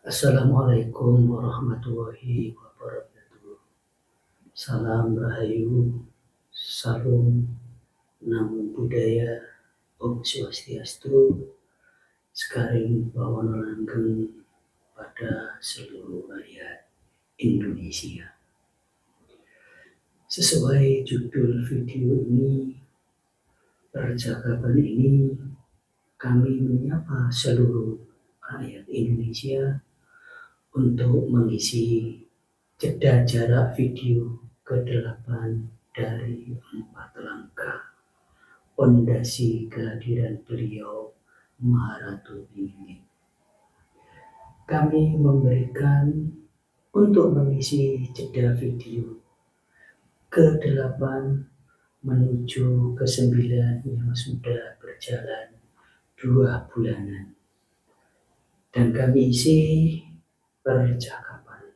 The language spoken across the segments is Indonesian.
Assalamualaikum warahmatullahi wabarakatuh. Salam Rahayu, Salam, Namo Buddhaya, Om Swastiastu, Sekaring Bawana Langgeng pada seluruh rakyat Indonesia. Sesuai judul video ini, percakapan ini kami menyapa seluruh rakyat Indonesia untuk mengisi jeda jarak video ke-8 dari 4 langkah pondasi kehadiran beliau Maharatu ini. Kami memberikan untuk mengisi jeda video ke-8 menuju ke-9 yang sudah berjalan 2 bulanan. Dan kami isi percakapan.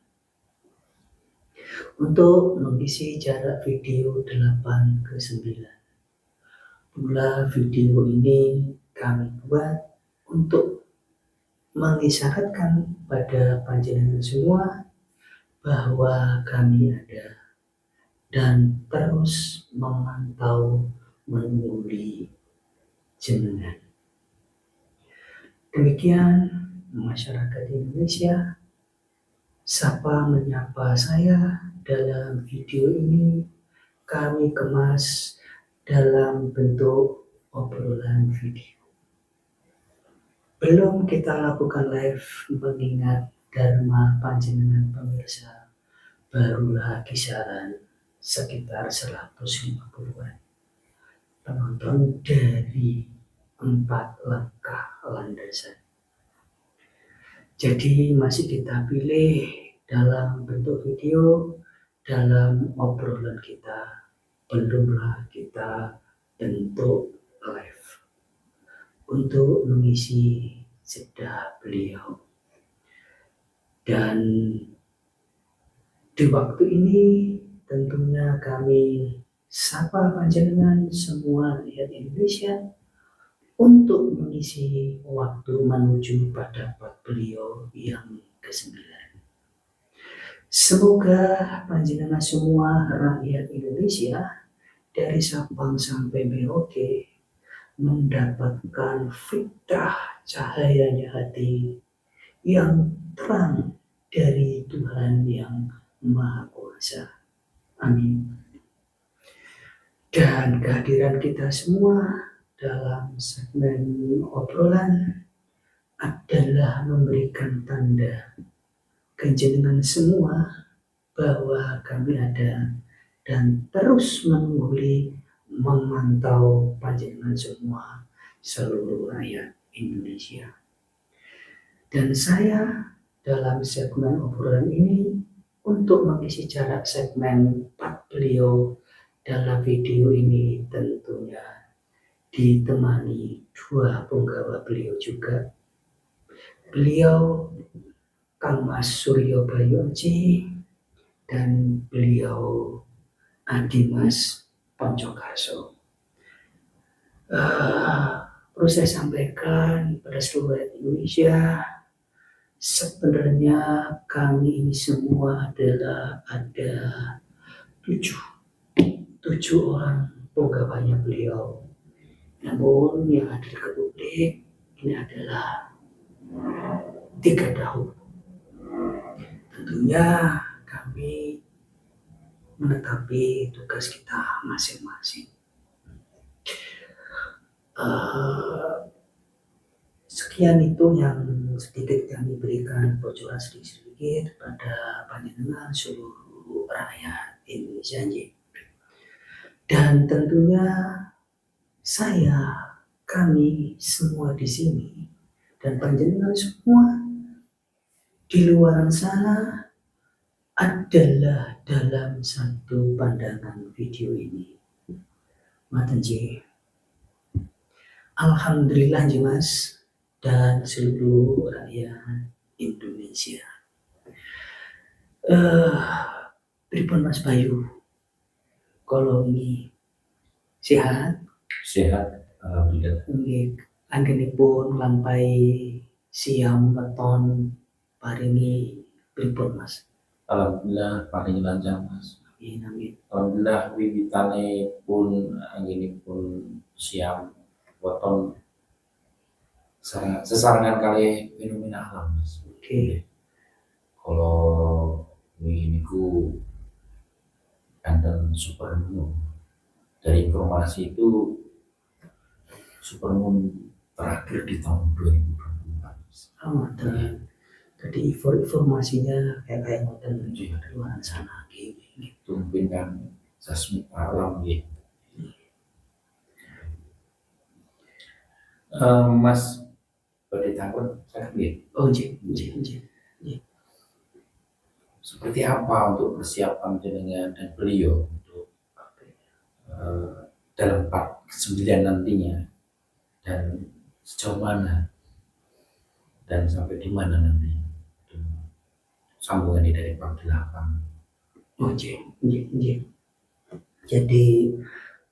Untuk mengisi jarak video 8 ke 9. Pula video ini kami buat untuk mengisyaratkan pada panjenengan semua bahwa kami ada dan terus memantau menunguli jenengan. Demikian masyarakat Indonesia, sapa menyapa saya dalam video ini kami kemas dalam bentuk obrolan video. Belum kita lakukan live mengingat dharma panjenengan pemirsa barulah kisaran sekitar 150-an penonton dari 4 langkah landasan. Jadi masih kita pilih dalam bentuk video, dalam obrolan kita, belumlah kita bentuk live untuk mengisi jeda beliau. Dan di waktu ini tentunya kami sapa panjenengan semua rakyat Indonesia untuk mengisi waktu menuju pada beliau yang ke-9. Semoga panjenengan semua rakyat Indonesia dari Sabang sampai Merauke mendapatkan fitrah cahayanya hati yang terang dari Tuhan yang Maha Kuasa. Amin. Dan kehadiran kita semua dalam segmen obrolan adalah memberikan tanda kejenengan semua bahwa kami ada dan terus menunggu memantau panjenengan semua seluruh rakyat Indonesia. Dan saya dalam segmen obrolan ini untuk mengisi jarak segmen 4 beliau dalam video ini tentunya ditemani 2 punggawa beliau juga. Beliau Kang Mas Suryo Bayu Aji dan beliau Adimas Poncokarso. Perlu saya sampaikan pada seluruh rakyat Indonesia, sebenarnya kami ini semua adalah ada 7 orang penggawanya beliau. Namun yang hadir ke publik ini adalah 3 dahulu. Tentunya kami menetapi tugas kita masing-masing. Sekian itu yang sedikit kami berikan bocoran sedikit pada panjenengan seluruh rakyat Indonesia. Dan tentunya kami semua di sini dan panjenengan semua di luar sana adalah dalam satu pandangan video ini. Matanji. Alhamdulillah Mas dan seluruh rakyat Indonesia. Pripun Mas Bayu? Kalau ini sehat? Sehat, alhamdulillah. Anggenipun lampai siam weton paringi pripun Mas? Alhamdulillah paling lancar Mas. Amin. Alhamdulillah wiwitane pun anggenipun siam weton sesarengan kali fenomena alam Mas. Oke. Kalau niku enten supermoon. Dari informasi itu supermoon terakhir di tahun 2024. Jadi informasinya kayak ngoten di luar sana gitu. Mungkin kan seismik alam gitu. Mas pada takut saya gitu. Oh nggih. Seperti apa untuk persiapan jenengan dan beliau untuk dalam part 9 nantinya, dan sejauh mana dan sampai di mana nanti sambungan dari part 8. Oh nggih. Jadi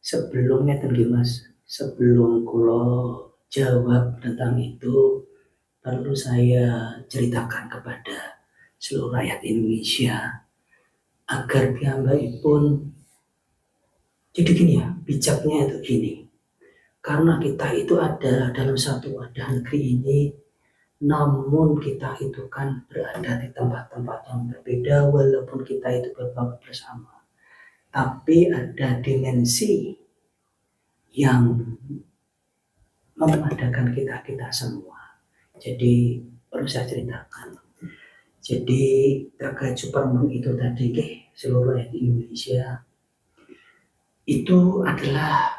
sebelumnya tadi Mas, sebelum kula jawab tentang itu, perlu saya ceritakan kepada seluruh rakyat Indonesia agar piyambakipun, jadi gini ya, bijaknya itu gini, karena kita itu ada dalam satu wadah negeri ini, namun kita itu kan berada di tempat-tempat yang berbeda walaupun kita itu berbaur bersama, tapi ada dimensi yang memadakan kita semua. Jadi perlu saya ceritakan. Jadi terkait supermoon itu tadi, seluruh rakyat Indonesia itu adalah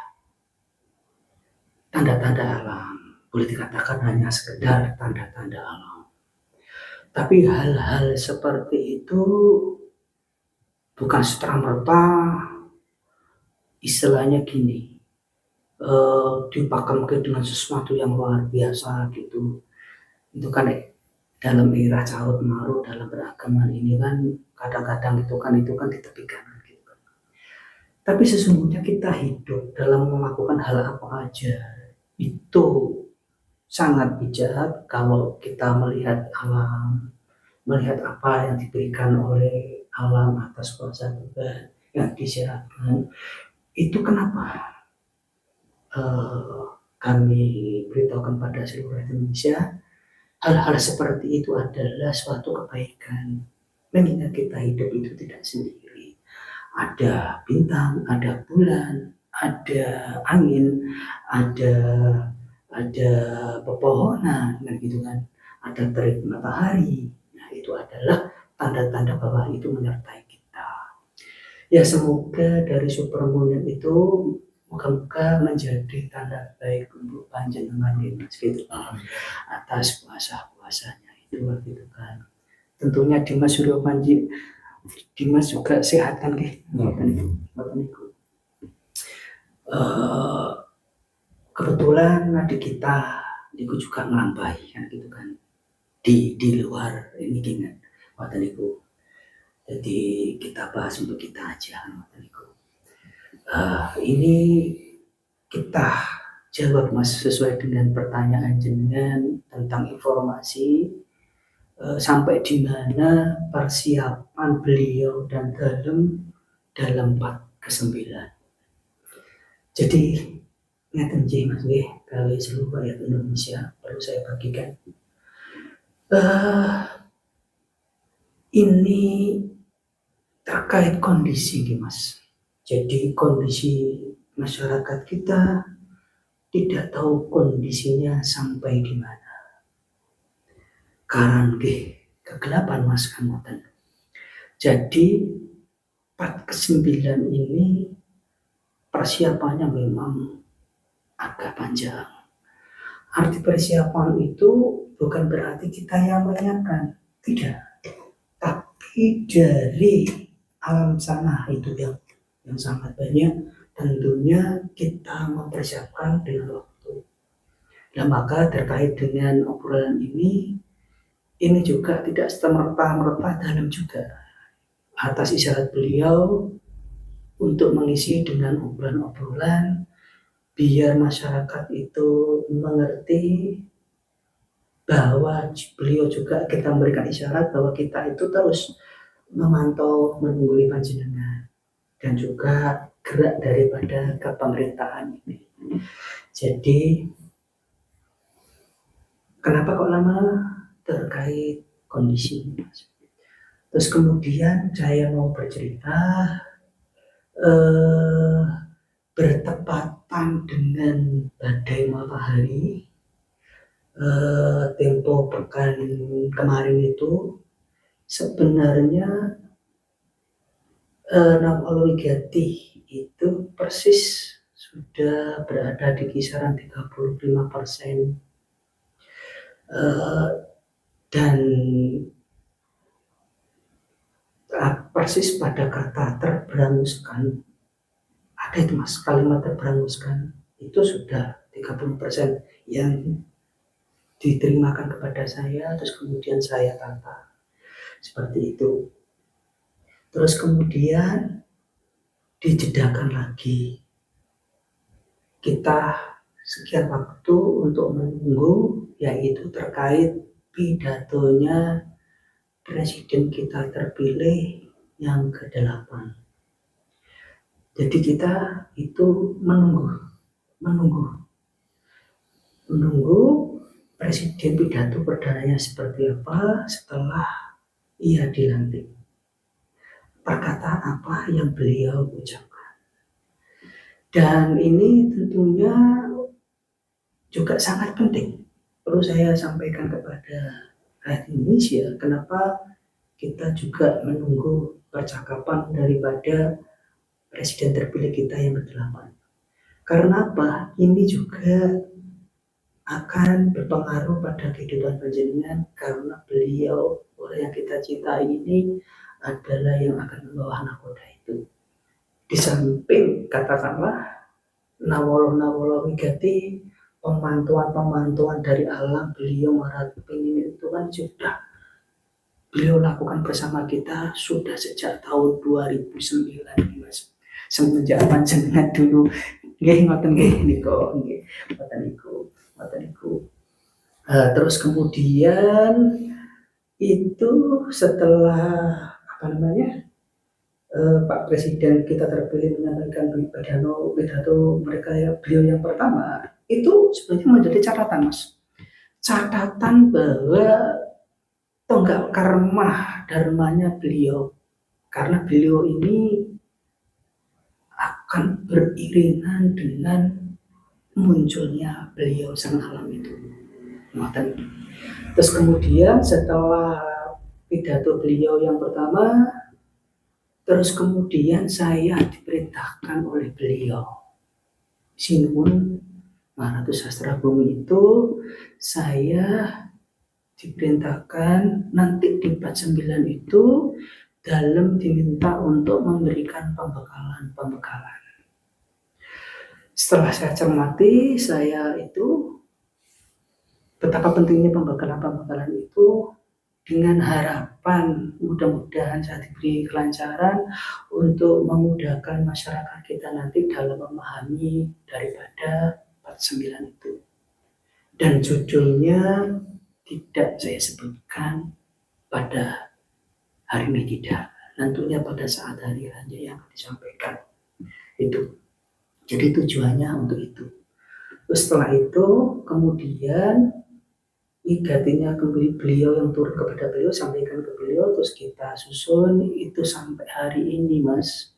tanda-tanda alam. Boleh dikatakan hanya sekedar tanda-tanda alam. Tapi hal-hal seperti itu bukan serta-merta istilahnya gini, dipakamkan dengan sesuatu yang luar biasa gitu. Itu kan dalam era carut marut dalam beragama ini kan kadang-kadang itu kan ditepikan gitu kan. Tapi sesungguhnya kita hidup dalam melakukan hal apa aja itu sangat bijak kalau kita melihat alam, melihat apa yang diberikan oleh alam atas kuasa Tuhan yang disyaratkan. Itu kenapa kami beritahukan pada seluruh Indonesia, hal-hal seperti itu adalah suatu kebaikan. Mengingat kita hidup itu tidak sendiri. Ada bintang, ada bulan, ada angin, ada pepohonan, gitu kan. Ada terik matahari. Nah, itu adalah tanda-tanda bahwa itu menyertai kita. Ya, semoga dari supermoon itu moga-moga menjadi tanda baik untuk panjenengan gitu atas puasa-puasanya itu gitu kan. Tentunya Dimas Suryo Panji, Dimas juga sehat kan kebetulan adik kita itu juga ngelampahi kan gitu kan di luar ini kan waktu itu. Jadi kita bahas untuk kita aja waktu itu. Ini kita jawab Mas sesuai dengan pertanyaan jenengan tentang informasi sampai di mana persiapan beliau dan dalam part ke-9. Jadi ngeten nggih Mas nggih kali seluruh rakyat Indonesia perlu saya bagikan. Ini terkait kondisi nih Mas. Jadi kondisi masyarakat kita tidak tahu kondisinya sampai di mana. Karena kegelapan Mas kamutan. Jadi part ke-9 ini persiapannya memang agak panjang. Arti persiapan itu bukan berarti kita yang menyiapkan, tidak. Tapi dari alam sana itu yang sangat banyak, tentunya kita mempersiapkan dengan waktu. Dan maka terkait dengan obrolan ini juga tidak serta-merta dalam juga. Atas isyarat beliau untuk mengisi dengan obrolan-obrolan biar masyarakat itu mengerti bahwa beliau juga kita memberikan isyarat bahwa kita itu terus memantau menungguli panjenengan dan juga gerak daripada kepemerintahan ini. Jadi kenapa kok lama terkait kondisi ini? Terus kemudian saya mau bercerita bertepatan dengan badai matahari tempo pekan kemarin itu sebenarnya Nawalwigati itu persis sudah berada di kisaran 35%, dan persis pada kata terberanguskan, ada itu mas, kalimat terberanguskan itu sudah 30% yang diterimakan kepada saya, terus kemudian saya tata seperti itu. Terus kemudian dijedakan lagi, kita sekian waktu untuk menunggu, yaitu terkait pidatonya presiden kita terpilih yang ke-8. Jadi kita itu menunggu presiden pidato perdananya seperti apa setelah ia dilantik. Perkataan apa yang beliau ucapkan. Dan ini tentunya juga sangat penting. Perlu saya sampaikan kepada rakyat Indonesia, kenapa kita juga menunggu percakapan daripada presiden terpilih kita yang ke-8. Karena apa? Ini juga akan berpengaruh pada kehidupan panjenengan, karena beliau orang yang kita cintai ini adalah yang akan membawa nakoda itu. Di samping katakanlah Nawalwigati, pemantauan dari alam beliau Maratpin itu kan sudah beliau lakukan bersama kita sudah sejak tahun 2009 mas. Semenjak panjenengan dulu nggih ngoten nggih niku nggih ngoten niku. Terus kemudian itu setelah Pak Presiden kita terpilih menyampaikan pidato mereka beliau yang pertama, itu sebenarnya menjadi catatan mas, catatan bahwa tonggak karma dharmanya beliau, karena beliau ini akan beriringan dengan munculnya beliau sang alam itu. Terus kemudian setelah pidato beliau yang pertama, terus kemudian saya diperintahkan oleh beliau, Sinuwun Maharatu Sastra Bumi itu, saya diperintahkan nanti di 49 itu dalam diminta untuk memberikan pembekalan. Setelah saya cermati, saya itu betapa pentingnya pembekalan itu, dengan harapan mudah-mudahan saya diberi kelancaran untuk memudahkan masyarakat kita nanti dalam memahami daripada 49 itu. Dan judulnya tidak saya sebutkan pada hari ini, tidak. Tentunya pada saat hari raya yang disampaikan itu. Jadi tujuannya untuk itu. Terus setelah itu kemudian igatinya beliau yang turun kepada beliau, sampaikan ke beliau, terus kita susun itu sampai hari ini mas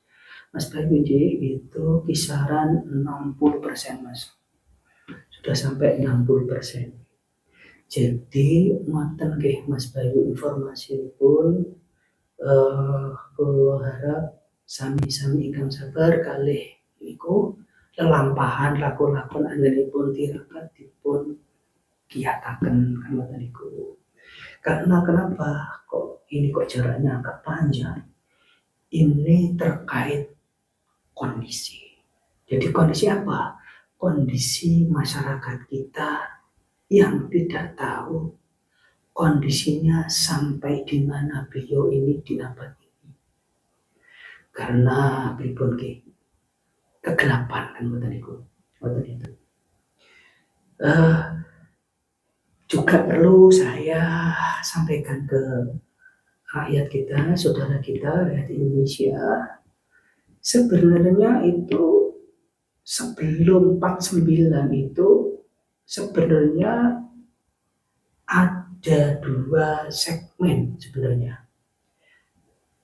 Bayu itu kisaran 60% mas, sudah sampai 60%. Jadi ngoten nggih Mas Bayu, informasi pun kula harap sami-sami ingkang sabar kalih niku lelampahan lakon-lakon anggenipun tirakat dipun kiyataken ngoten niku. Karena kenapa kok jaraknya agak panjang? Ini terkait kondisi. Jadi kondisi apa? Kondisi masyarakat kita yang tidak tahu kondisinya sampai di mana beliau ini di abad ini. Karena pripun nggih? Kegelapan kan mboten niku. Mboten itu. juga perlu saya sampaikan ke rakyat kita, saudara kita, rakyat Indonesia. Sebenarnya itu sebelum 49 itu sebenarnya ada 2 segmen sebenarnya.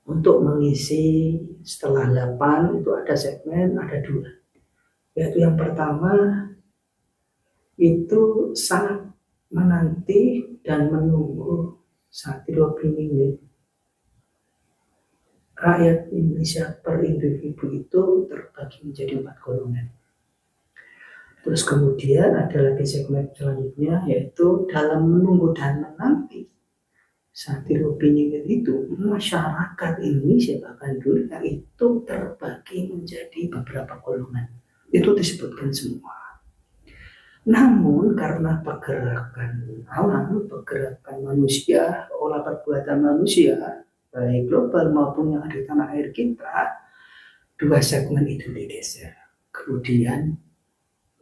Untuk mengisi setelah 8 itu ada segmen, ada 2. Yaitu yang pertama itu sangat menanti dan menunggu saat opini rakyat Indonesia per individu itu terbagi menjadi 4 golongan. Terus kemudian ada lagi segmen selanjutnya yaitu dalam menunggu dan menanti saat opini itu masyarakat Indonesia bahkan dunia itu terbagi menjadi beberapa golongan. Itu disebutkan semua. Namun karena pergerakan alam, pergerakan manusia, olah perbuatan manusia, baik global maupun yang ada di tanah air kita, 2 segmen itu digeser. Kemudian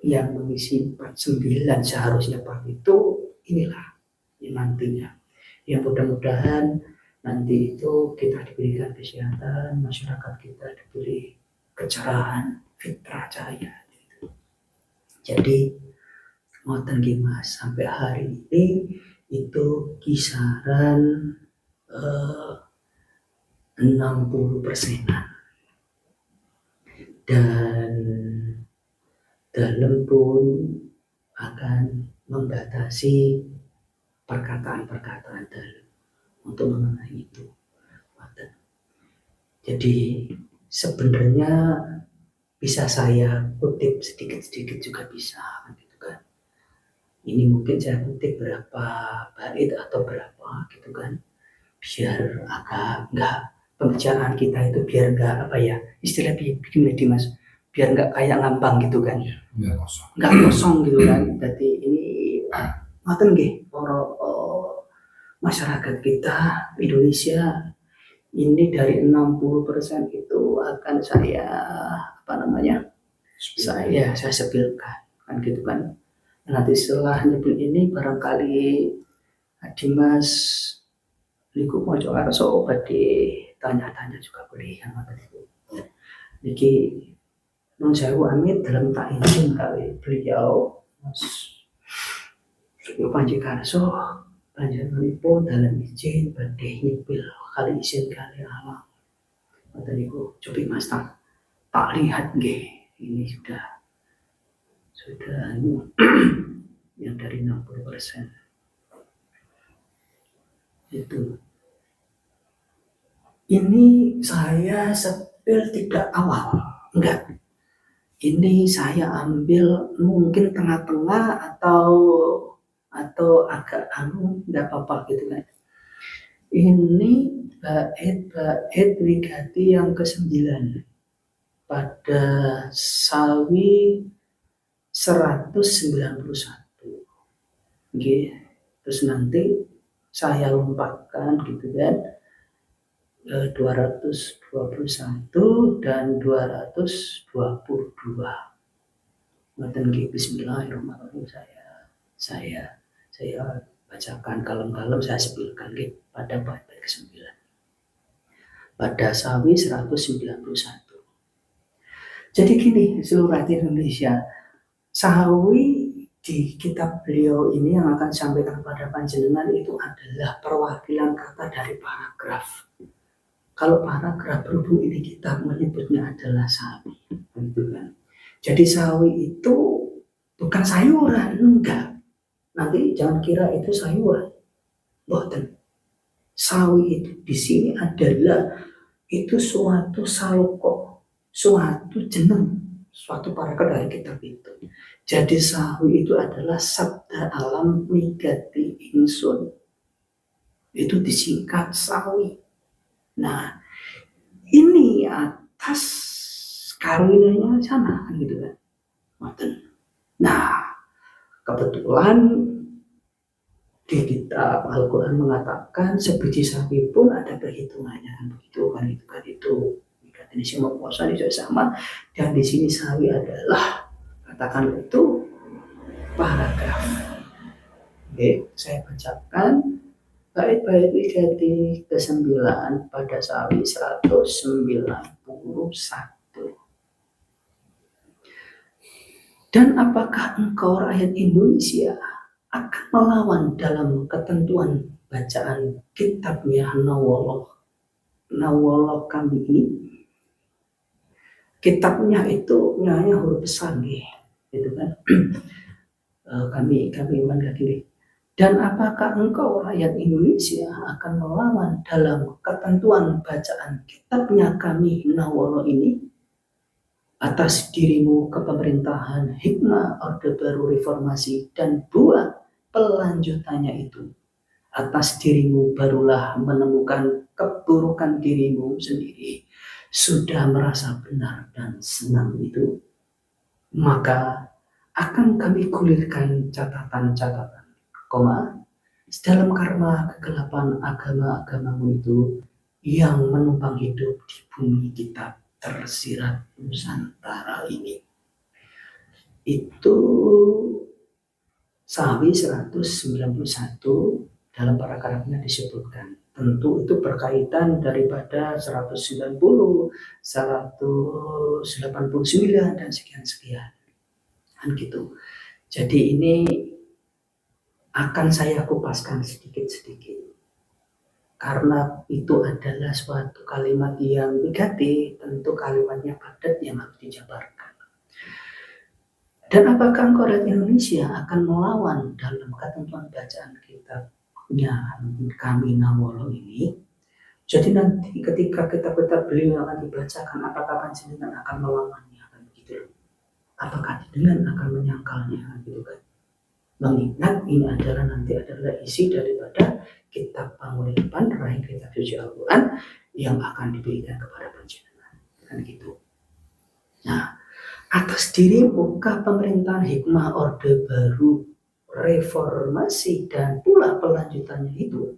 yang mengisi 49 seharusnya Pak itu inilah yang nantinya. Yang mudah-mudahan nanti itu kita diberikan kesehatan, masyarakat kita diberi kecerahan, fitrah cahaya. Jadi ngoten nggih Mas, sampai hari ini itu kisaran 60%-an. Dan dalam pun akan membatasi perkataan-perkataan dalam untuk mengenai itu. Jadi sebenarnya bisa saya kutip sedikit-sedikit juga bisa, gitu kan. Ini mungkin saya kutip berapa bait atau berapa gitu kan, biar agak nggak pembicaraan kita itu biar nggak apa ya istilah bikin Mas, biar nggak kayak ngambang gitu kan, nggak kosong gitu kan. Jadi ini ngoten nggih para masyarakat kita Indonesia ini dari 60% itu akan saya saya sepilkan kan gitu kan. Nanti setelah nyebut ini barangkali Dimas niku moco arso badhe tanya-tanya juga boleh yang ngoten niku. Niki nun sewu amit dalam tak izin kali beliau Mas Suryo Panji Karso panjenenganipun dalam izin badhe nyipil kali izin kali alam. Ngoten niku cobi Mas tak lihat nggih ini sudah yang dari 60% itu. Ini saya sepil tidak awal, enggak. Ini saya ambil mungkin tengah-tengah atau agak enggak apa-apa gitu kan. Ini bait wigati yang ke-9 pada Sawi 191. Nggih. Terus nanti saya lompatkan gitu kan 221 dan 222. Ngoten nggih, bismillahirrahmanirrahim saya bacakan kalem-kalem saya sepilkan nggih pada bait ke-9. Pada Sawi 191. Jadi gini, seluruh rakyat Indonesia, Sawi di kitab beliau ini yang akan disampaikan pada panjenengan itu adalah perwakilan kata dari paragraf. Kalau paragraf berhubung ini kitab menyebutnya adalah sawi, gitu kan. Jadi sawi itu bukan sayuran, enggak. Nanti jangan kira itu sayuran, boten. Sawi itu di sini adalah itu suatu saloko, suatu jeneng, suatu paragraf dari kitab itu. Jadi sawi itu adalah sabda alam wigati ingsun. Itu disingkat sawi. Nah, ini atas karunianya sana kan gitu kan. Nah, kebetulan di kitab Al-Quran mengatakan sebiji sawi pun ada perhitungannya kan begitu kan itu. Ini semua puasa ini sama dan di sini sawi adalah katakan itu paragraf. Oke, saya bacakan bait-bait wigati ke-9 pada Sawi 191. Dan apakah engkau rakyat Indonesia akan melawan dalam ketentuan bacaan kitabnya Nawoloh kami ini? Kitabnya itu hanya huruf besar nih, gitu kan? kami iman kiri. Dan apakah engkau rakyat Indonesia akan melawan dalam ketentuan bacaan kitabnya kami Nawoloh ini atas dirimu kepemerintahan hikmah Orde Baru Reformasi dan buah pelanjutannya itu? Atas dirimu barulah menemukan keburukan dirimu sendiri, sudah merasa benar dan senang itu, maka akan kami gulirkan catatan-catatan, dalam karma kegelapan agama-agamamu itu yang menumpang hidup di bumi kita tersirat Nusantara ini. Itu Sawi 191 dalam paragrafnya disebutkan. Tentu itu berkaitan daripada 190, 189 dan sekian-sekian. Kan gitu. Jadi ini akan saya kupaskan sedikit-sedikit. Karena itu adalah suatu kalimat yang negatif, tentu kalimatnya padat yang harus dijabarkan. Dan apakah engkau rakyat Indonesia akan melawan dalam ketentuan bacaan kitabnya kami Nawoloh ini? Jadi nanti ketika kitab-kitab beliau akan dibacakan, apakah panjenengan akan melawannya? Kan begitu. Apakah panjenengan akan menyangkalnya? Gitu kan. Mengingat ini adalah nanti adalah isi daripada kitab penguripan rahim kitab suci Al-Quran yang akan diberikan kepada panjenengan. Kan gitu. Nah, atas dirimu pemerintahan hikmah Orde Baru Reformasi dan pula pelanjutannya itu,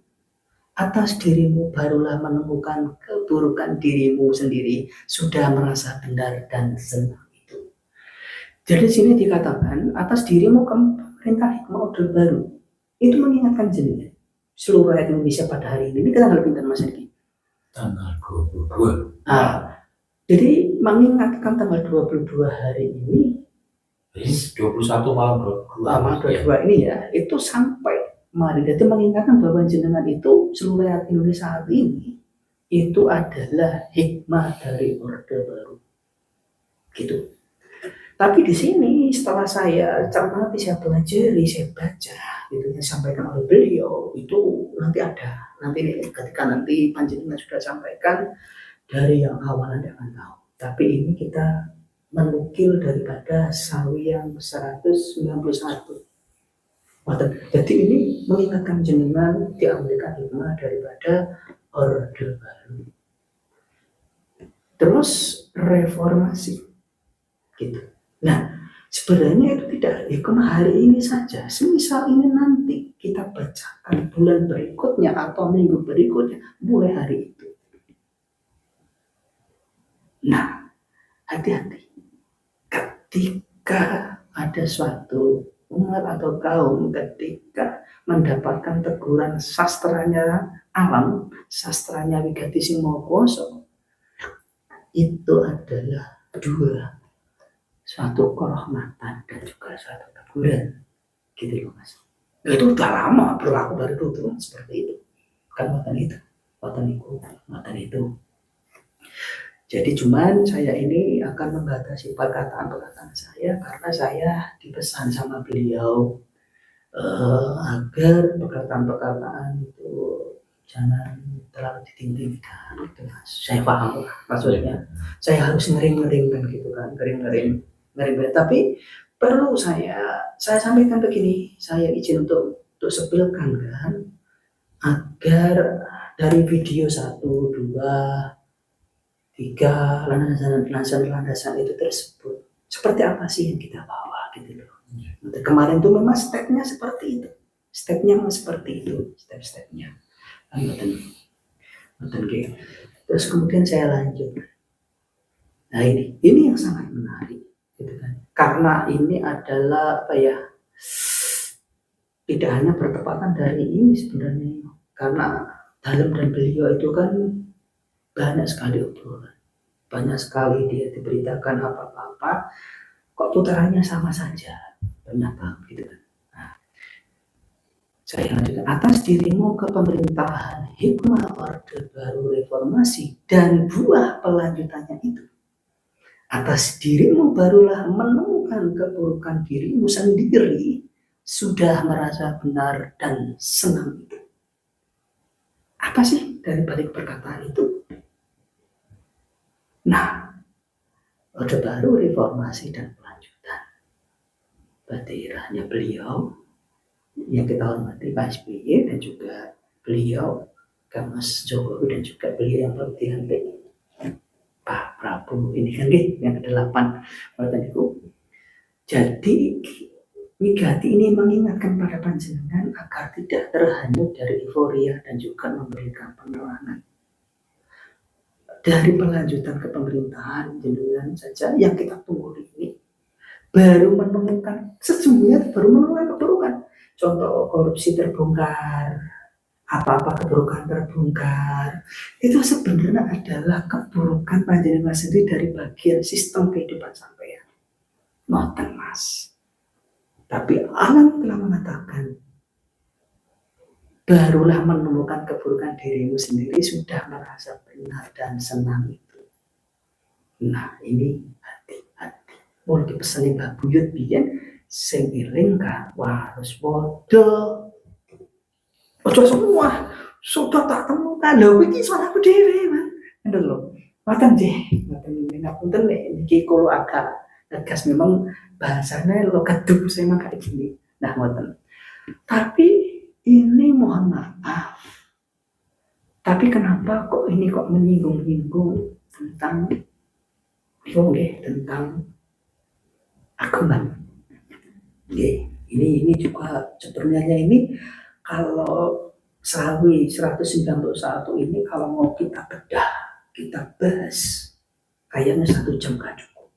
atas dirimu barulah menemukan keburukan dirimu sendiri, sudah merasa benar dan senang itu. Jadi sini dikatakan atas dirimu pemerintah hikmah Orde Baru itu mengingatkan jenengan seluruh rakyat Indonesia pada hari ini. Ini kita pintar Mas Edi. Tanggal 22. Jadi mengingatkan tanggal 22 hari ini, 21 malam 22. Malam 22 ini ya, itu sampai kemarin. Jadi mengingatkan bahwa jenengan itu seluruh rakyat Indonesia saat ini itu adalah hikmah dari Orde Baru. Gitu. Tapi di sini setelah saya cermati, saya pelajari, saya baca, itu yang disampaikan oleh beliau itu nanti ada. Nanti ketika nanti panjenengan sudah sampaikan dari yang awal Anda akan tahu. Tapi ini kita menukil daripada Sawi yang 191. Jadi ini mengingatkan jenengan diambilkan hikmah daripada Orde Baru. Terus reformasi. Gitu. Nah, sebenarnya itu tidak hikmah hari ini saja. Semisal ini nanti kita bacakan bulan berikutnya atau minggu berikutnya, mulai hari itu. Nah, hati-hati. Ketika ada suatu umat atau kaum ketika mendapatkan teguran sastranya alam, sastranya Wigati Simokoso, itu adalah dua, suatu kehormatan dan juga suatu teguran, gitu loh Mas. Itu udah lama berlaku dari dulu seperti itu. Kan watan itu. Jadi cuman saya ini akan membatasi perkataan-perkataan saya karena saya dipesan sama beliau agar perkataan-perkataan itu jangan terlalu ditinggikan gitu Mas. Saya paham lah maksudnya. Saya harus ngering-ngering kan gitu kan, ngering-ngering. Tapi perlu saya sampaikan begini, saya izin untuk sepilkan kan, agar dari video 1, 2, 3 landasan itu tersebut seperti apa sih yang kita bawa gitu loh. Kemarin tuh memang stepnya seperti itu, step-stepnya. Terus kemudian saya lanjut. Nah ini yang sangat menarik, gitu kan? Karena ini adalah apa ya? tidak hanya bertepatan dari ini sebenarnya, karena dalam dan beliau itu kan banyak sekali obrolan, banyak sekali dia diberitakan apa-apa, kok putarannya sama saja, banyak banget gitu kan. Nah, saya lanjutkan, atas dirimu kepemerintahan, hikmah orde baru reformasi, dan buah pelanjutannya itu. Atas dirimu barulah menemukan keburukan dirimu sendiri, sudah merasa benar dan senang itu. Apa sih dari balik perkataan itu? Nah, orde baru reformasi dan pelanjutan. Daerahnya beliau yang kita hormati Pak SBY dan juga beliau Mas Jokowi dan juga beliau yang baru dilantik Pak Prabowo ini kan yang ke-8 itu. Jadi Migati ini mengingatkan pada panjenengan agar tidak terhanyut dari euforia dan juga memberikan penerangan dari pelanjutan kepemerintahan jenengan saja yang kita tunggu ini baru menemukan sesungguhnya baru menemukan keburukan. Contoh korupsi terbongkar, apa-apa keburukan terbongkar, itu sebenarnya adalah keburukan panjenengan sendiri dari bagian sistem kehidupan sampean. Ngoten Mas. Tapi alam telah mengatakan, barulah menemukan keburukan dirimu sendiri sudah merasa benar dan senang itu. Nah ini hati-hati. Mau dipesanin Mbak Buyut biyen sing eling harus bodoh. Ojo semua sudah tak temukan lho iki suaraku dhewe man. Ngono lho. Maten nggih, maten ngapunten nek iki kulo agak tegas memang bahasanya logat saya memang kayak gini. Nah, ngoten. Tapi ini mohon maaf. Tapi kenapa kok ini kok menyinggung-nyinggung tentang tentang agama? Ini juga sebenarnya ini kalau Sawi 191 ini kalau mau kita bedah, kita bahas kayaknya 1 jam gak cukup.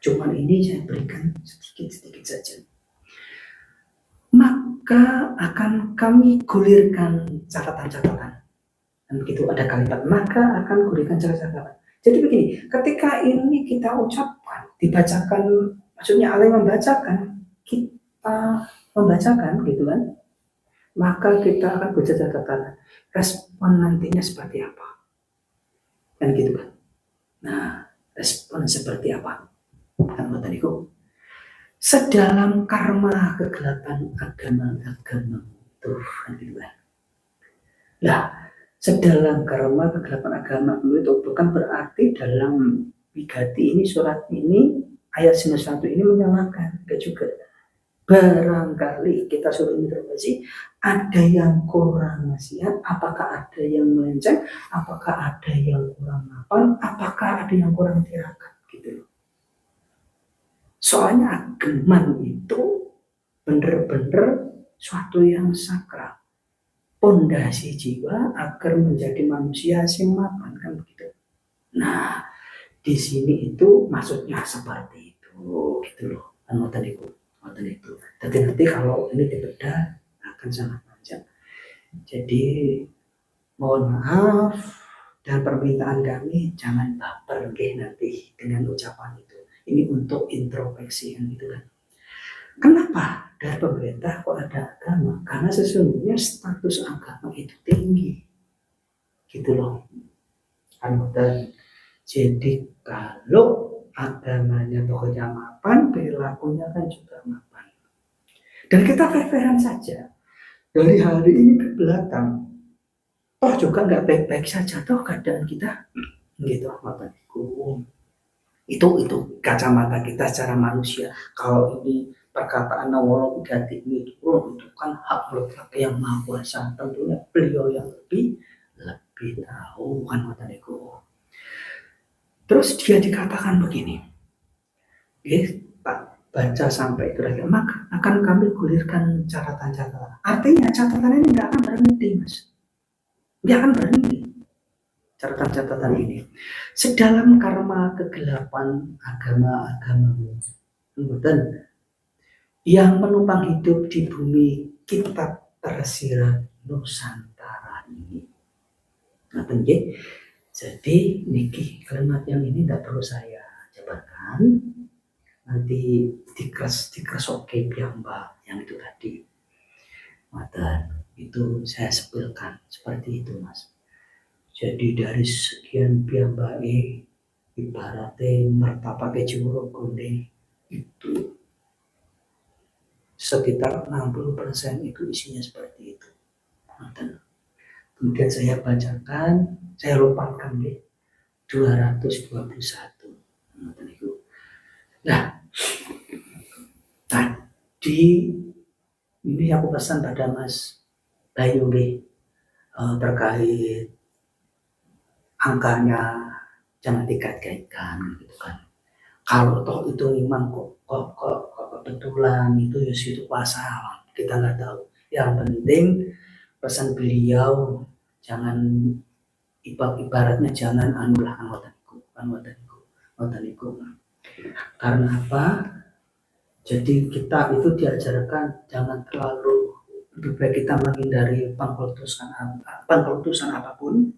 Cuman ini saya berikan sedikit-sedikit saja. Maka akan kami gulirkan catatan-catatan. Dan begitu ada kalimat, maka akan gulirkan catatan-catatan. Jadi begini, ketika ini kita ucapkan, dibacakan, maksudnya Allah membacakan, kita membacakan gitu kan, maka kita akan baca catatan. Respon nantinya seperti apa? Kan gitu kan. Nah, respon seperti apa? Kan tadiku sedalam karma kegelapan agama Tuhan itu kan. Nah, sedalam karma kegelapan agama itu bukan berarti dalam Migati ini surat ini ayat 91 ini menyalahkan, enggak juga. Barangkali kita suruh interpretasi ada yang kurang nasihat, apakah ada yang melenceng, apakah ada yang kurang mapan, apakah ada yang kurang tirakat gitu. Soalnya ageman itu bener-bener suatu yang sakral, pondasi jiwa agar menjadi manusia yang mapan kan begitu. Nah di sini itu maksudnya seperti itu gitu loh. Ngoten itu. Jadi nanti kalau ini dibedah akan sangat panjang. Jadi mohon maaf dan permintaan kami jangan baper nanti dengan ucapan itu. Ini untuk introspeksi kan gitu kan. Kenapa dari pemerintah kok ada agama? Karena sesungguhnya status agama itu tinggi, gitu loh. Dan jadi kalau agamanya pokoknya mapan, perilakunya kan juga mapan. Dan kita fair-fairan saja. Dari hari ini ke belakang, toh juga nggak baik-baik saja toh keadaan kita, gitu mapan. Itu kacamata kita secara manusia. Kalau ini perkataan Allah Migati itu kan hak laki yang maha kuasa, tentunya beliau yang lebih tahu kan mataniku. Terus dia dikatakan begini, Pak baca sampai terakhir, maka akan kami gulirkan catatan-catatan. Artinya catatan ini nggak akan berhenti mas, nggak akan berhenti. Catatan-catatan ini sedalam karma kegelapan agama-agama yang menumpang hidup di bumi kitab tersirat Nusantara ini. Ngaten nggih. Jadi niki kalimat yang ini tidak perlu saya jabarkan, nanti dikresoke piyambak yang itu tadi. Mata itu saya sepilkan seperti itu Mas. Jadi dari sekian piyambake ibaratnya martapake Jewara Gondeng itu sekitar 60% itu isinya seperti itu. Kemudian saya bacakan, saya lupakan deh 221. Nah, tadi ini aku pesan pada Mas Bayu terkait angkanya jangan dikait-kaitkan gitu kan. Kalau toh itu memang kok kebetulan itu ya situ kuasa kita nggak tahu. Yang penting pesan beliau jangan ibaratnya jangan anulah anwataniku. Karena apa? Jadi kita itu diajarkan jangan terlalu, lebih baik kita menghindari pengkultusan apapun,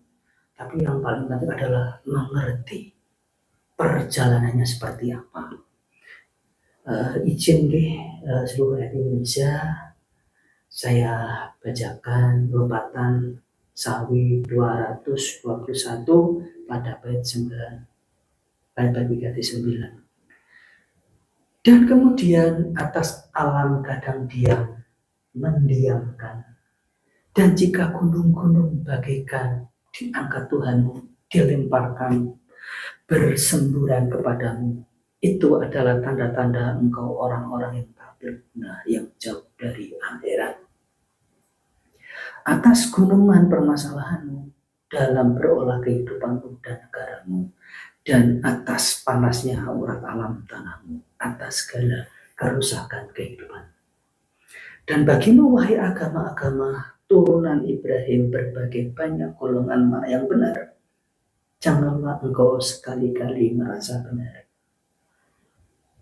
tapi yang paling penting adalah mengerti perjalanannya seperti apa. Izin seluruh rakyat Indonesia, saya bacakan lompatan Sawi 221 pada bait 9, bait 39. Dan kemudian atas alam kadang diam, mendiamkan. Dan jika gunung-gunung bagaikan diangkat Tuhanmu, dilemparkan, bersemburan kepadamu, itu adalah tanda-tanda engkau orang-orang yang tak berguna, yang jauh dari akhirat. Atas gunungan permasalahanmu, dalam berolah kehidupanmu dan negaramu, dan atas panasnya aurat alam tanahmu, atas segala kerusakan kehidupan. Dan bagimu wahai agama-agama turunan Ibrahim berbagai banyak golongan mana yang benar, janganlah engkau sekali-kali merasa benar.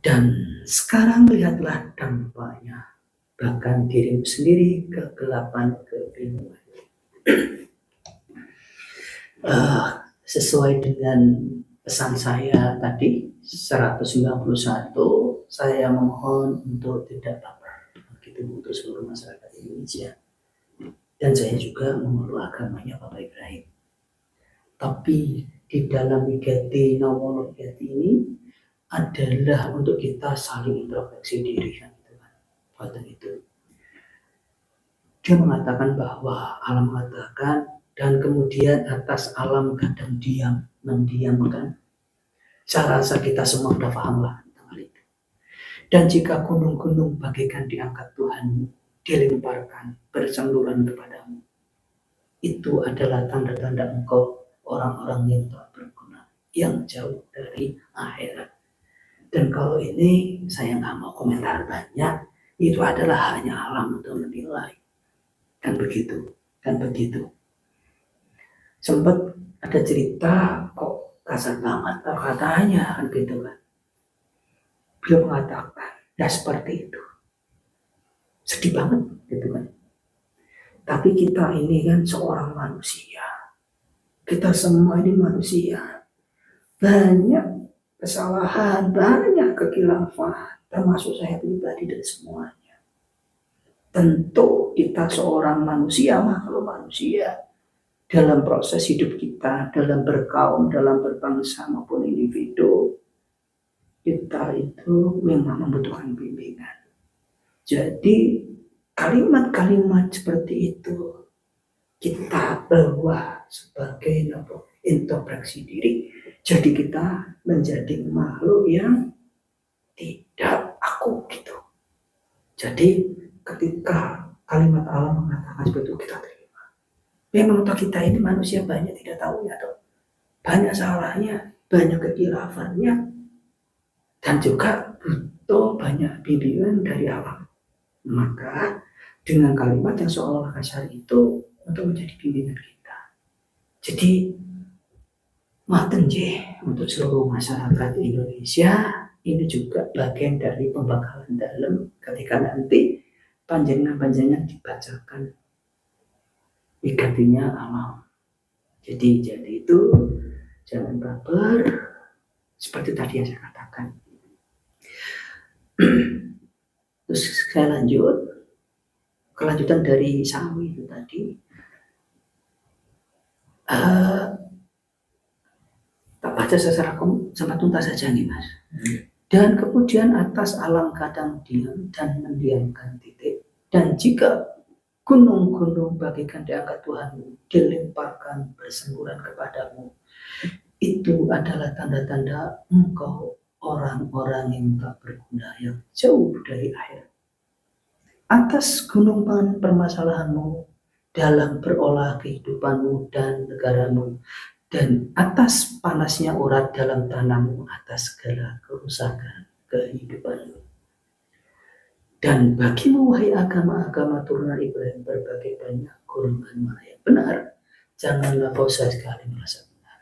Dan sekarang lihatlah dampaknya, bahkan dirimu sendiri kegelapan kebingungan. Sesuai dengan pesan saya tadi 191, saya memohon untuk tidak baper begitu untuk seluruh masyarakat Indonesia, dan saya juga memeluk agamanya Bapak Ibrahim. Tapi di dalam Wigati Nawala Wigati ini adalah untuk kita saling introspeksi diri kan, itu. Dia mengatakan bahwa alam mengatakan, dan kemudian atas alam kadang diam, mendiamkan. Saya rasa kita semua sudah paham lah tentang hal itu. Dan jika gunung-gunung bagaikan diangkat Tuhan, dilemparkan, bersemburan kepadamu, itu adalah tanda-tanda engkau orang-orang yang tak berguna, yang jauh dari akhirat. Dan kalau ini saya nggak mau komentar banyak, itu adalah hanya alam untuk menilai. Kan begitu. Sempat ada cerita kok kasar banget katanya kan gitu kan. Beliau mengatakan ya seperti itu, sedih banget gitu kan. Tapi kita ini kan seorang manusia, kita semua ini manusia, banyak kesalahan, banyak kekhilafan, termasuk saya pribadi dan semuanya. Tentu kita seorang manusia, makhluk manusia, dalam proses hidup kita, dalam berkaum, dalam berbangsa maupun individu, kita itu memang membutuhkan bimbingan. Jadi kalimat-kalimat seperti itu kita bawa sebagai introspeksi diri. Jadi kita menjadi makhluk yang tidak aku gitu. Jadi ketika kalimat Allah mengatakan seperti itu kita terima. Memang kita ini manusia banyak tidak tahu ya toh. Banyak salahnya, banyak kekhilaafannya, dan juga butuh banyak bimbingan dari Allah. Maka dengan kalimat yang seolah kasar itu untuk menjadi bimbingan kita. Jadi maten untuk seluruh masyarakat Indonesia, ini juga bagian dari pembekalan dalam ketika nanti panjenengan dibacakan ikatinya alam. Jadi itu jangan baper seperti tadi yang saya katakan. Terus saya kelanjutan dari sawi itu tadi. Tak baca secara sama tuntas saja nih Mas. Dan kemudian atas alam kadang diam dan mendiamkan titik. Dan jika gunung-gunung bagaikan diangkat Tuhanmu dilemparkan bersemburan kepadamu, itu adalah tanda-tanda engkau orang-orang yang tak berguna, yang jauh dari akhir. Atas gunung permasalahanmu dalam berolah kehidupanmu dan negaramu, dan atas panasnya urat dalam tanahmu, atas segala kerusakan kehidupanmu. Dan bagimu, wahai agama-agama turunan Ibrahim, berbagai banyak golongan mana yang benar, janganlah kau sekali merasa benar.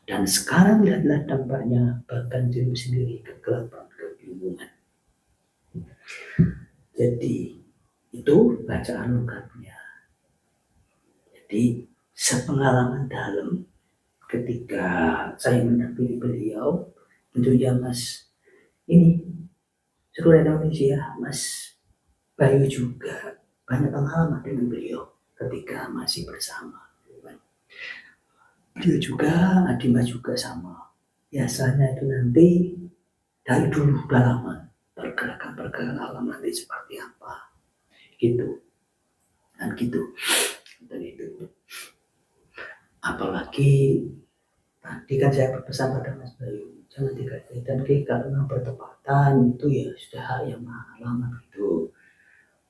Dan sekarang lihatlah dampaknya, bahkan dirimu sendiri kegelapan, kebingungan. Jadi itu bacaan lengkapnya. Jadi sepengalaman dalam ketika saya mendampingi beliau, tentunya Mas ini seluruh Indonesia, Mas Bayu juga banyak pengalaman dengan beliau ketika masih bersama. Beliau juga, Adima juga sama. Biasanya itu nanti dari dulu udah lama pergerakan alam nanti seperti apa, gitu dan gitu. Dan itu apalagi tadi kan saya berpesan pada Mas Bayu, jangan dikaitkan karena bertepatan itu ya sudah hal yang lama gitu.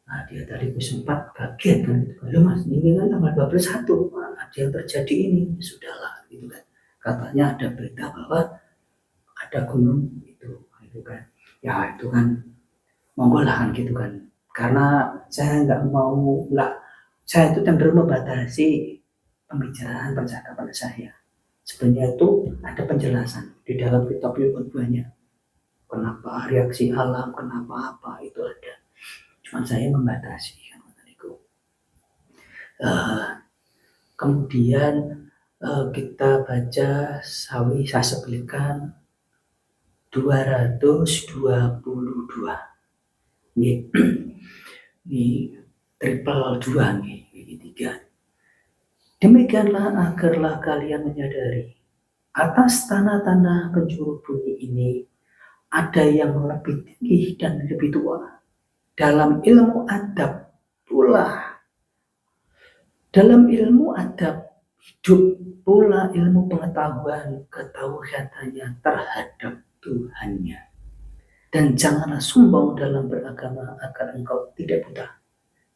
Nah dia tadi sempat kaget kan, loh Mas ini kan tanggal 21 ada yang terjadi ini, sudahlah gitu kan. Katanya ada berita bahwa ada gunung itu kan. Ya itu kan monggo lah kan gitu kan. Karena saya saya itu cenderung membatasi pembicaraan percakapan saya. Sebenarnya itu ada penjelasan di dalam kitab Yunus banyak. Kenapa reaksi alam, kenapa apa itu ada. Cuma saya membatasi kan itu. Kemudian kita baca sawi sasebelikan 222. Ini triple 2 nih, ini 3. Demikianlah agarlah kalian menyadari atas tanah-tanah penjuru bumi ini ada yang lebih tinggi dan lebih tua. Dalam ilmu adab pula, dalam ilmu adab hidup pula ilmu pengetahuan ketauhidannya terhadap Tuhannya. Dan janganlah sombong dalam beragama agar engkau tidak buta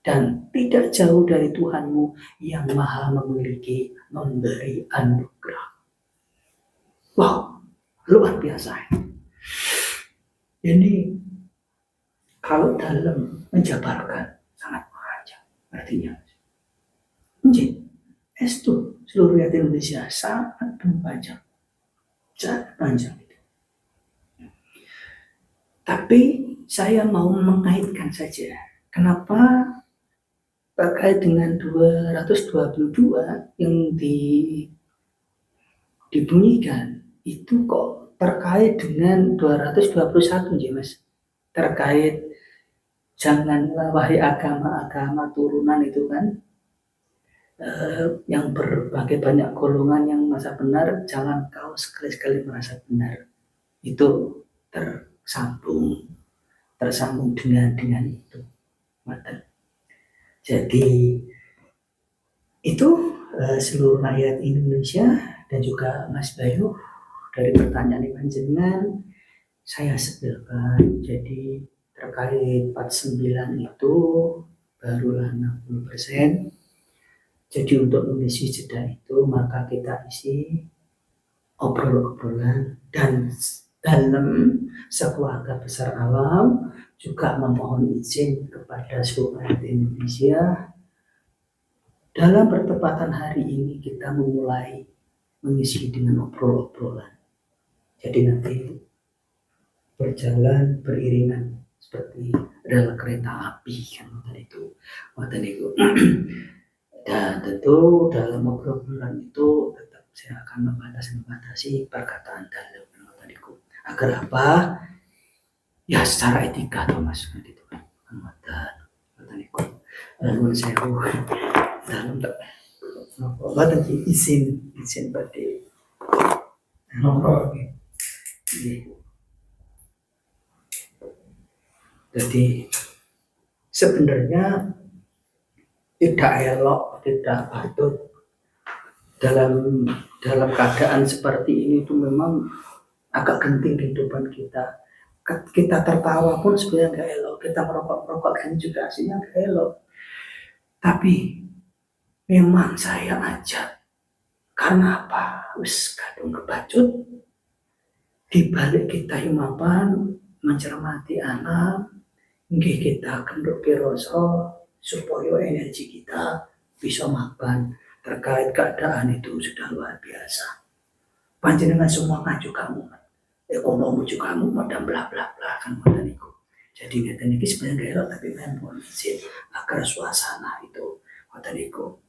dan tidak jauh dari Tuhanmu yang maha memiliki memberi anugerah. Wow, luar biasa. Ini kalau dalam menjabarkan sangat panjang artinya. Estu seluruh rakyat Indonesia sangat panjang. Sangat panjang. Tapi saya mau mengaitkan saja. Kenapa terkait dengan 222 yang dibunyikan itu kok terkait dengan 221 ya Mas? Terkait janganlah wahai agama-agama turunan itu kan yang berbagai banyak golongan yang merasa benar, jangan kau sekali-sekali merasa benar. Itu tersambung dengan itu. Jadi itu seluruh rakyat Indonesia dan juga Mas Bayu dari pertanyaan panjenengan saya sebelkan. Jadi terkait 49 itu barulah 60%. Jadi untuk mengisi jeda itu maka kita isi obrolan dan dalam sekeluarga besar alam juga memohon izin kepada seluruh rakyat Indonesia dalam bertepatan hari ini kita memulai mengisi dengan obrolan. Jadi nanti berjalan beriringan seperti rel kereta api kan waktu itu. Dan tentu dalam obrolan itu tetap saya akan membatasi perkataan dalam waktu itu. Agar apa? Ya secara etika Thomas gitu kan. Waktu itu. Lalu saya dalam waktu izin pada ngobrol. Jadi sebenarnya tidak elok, tidak patut dalam keadaan seperti ini itu memang agak genting kehidupan kita. Kita tertawa pun sebenarnya nggak elok, kita merokok kan juga aslinya nggak elok. Tapi memang saya ajak karena apa? Wis kadung kebacut dibalik kita imapan mencermati alam, nggih kita kenduk piroso supaya energi kita bisa mapan terkait keadaan itu sudah luar biasa. Panjenengan semua kan juga ekonomi juga modal bla bla bla kan ngoten niku. Jadi ngeten iki sebenarnya elok tapi mohon izin agar suasana itu ngoten niku.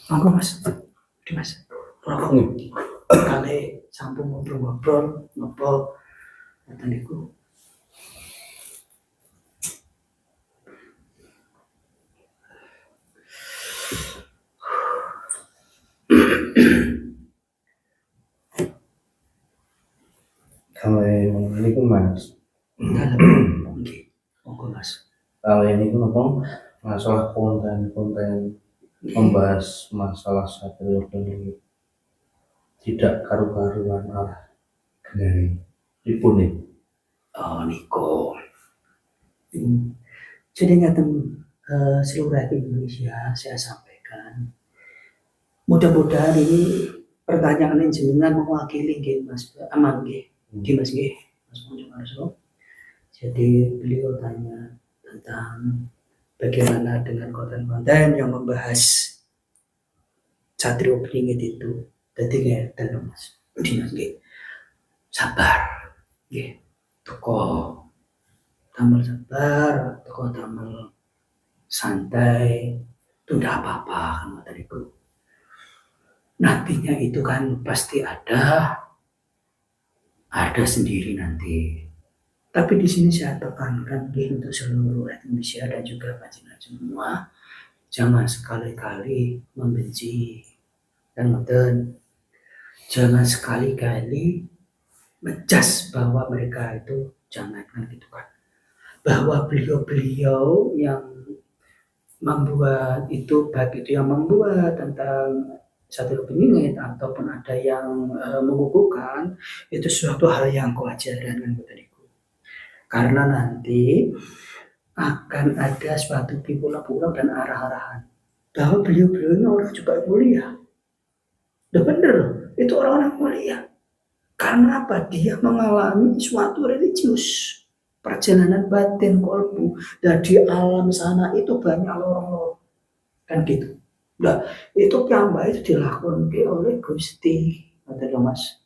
Monggo Mas. Mas. Rokok kali sampung ngobrol ngopo ngoten niku. Kalau yang ini pun Mas, Monggo Mas. kalau ini pun apa masalah konten membahas masalah satu ini tidak karu-karuan arah dari dipun ini. Oh Niko. Jadi ngaten seluruh rakyat Indonesia saya sampaikan. Mudah-mudahan ini pertanyaan yang jenengan mewakili nggih Mas Aman nggih. Mas nggih, Mas Monjomarso. Jadi beliau tanya tentang bagaimana dengan konten-konten yang membahas Satrio Beringit itu. Jadi ngeten Mas. Mas nggih. Sabar. Nggih. Toko tampil sabar, toko tampil santai, itu tidak apa-apa kan tadi itu. Nantinya itu kan pasti ada sendiri nanti. Tapi di sini saya tekankan untuk seluruh Indonesia dan juga panjenengan semua, jangan sekali-kali membenci dan jangan sekali-kali menjas bahwa mereka itu jangan kan gitu kan. Bahwa beliau-beliau yang membuat itu, baik itu yang membuat tentang Satrio Beringit ataupun ada yang mengukuhkan, itu suatu hal yang kewajaran kan begitu. Karena nanti akan ada suatu pulau-pulau dan arah-arahan bahwa beliau-beliau ini orang juga mulia. Udah bener, itu orang-orang mulia. Karena apa? Dia mengalami suatu religius. Perjalanan batin kolbu dan di alam sana itu banyak lorong-lorong kan gitu. Nah itu piyambak itu dilakukan oleh Gusti ngoten Mas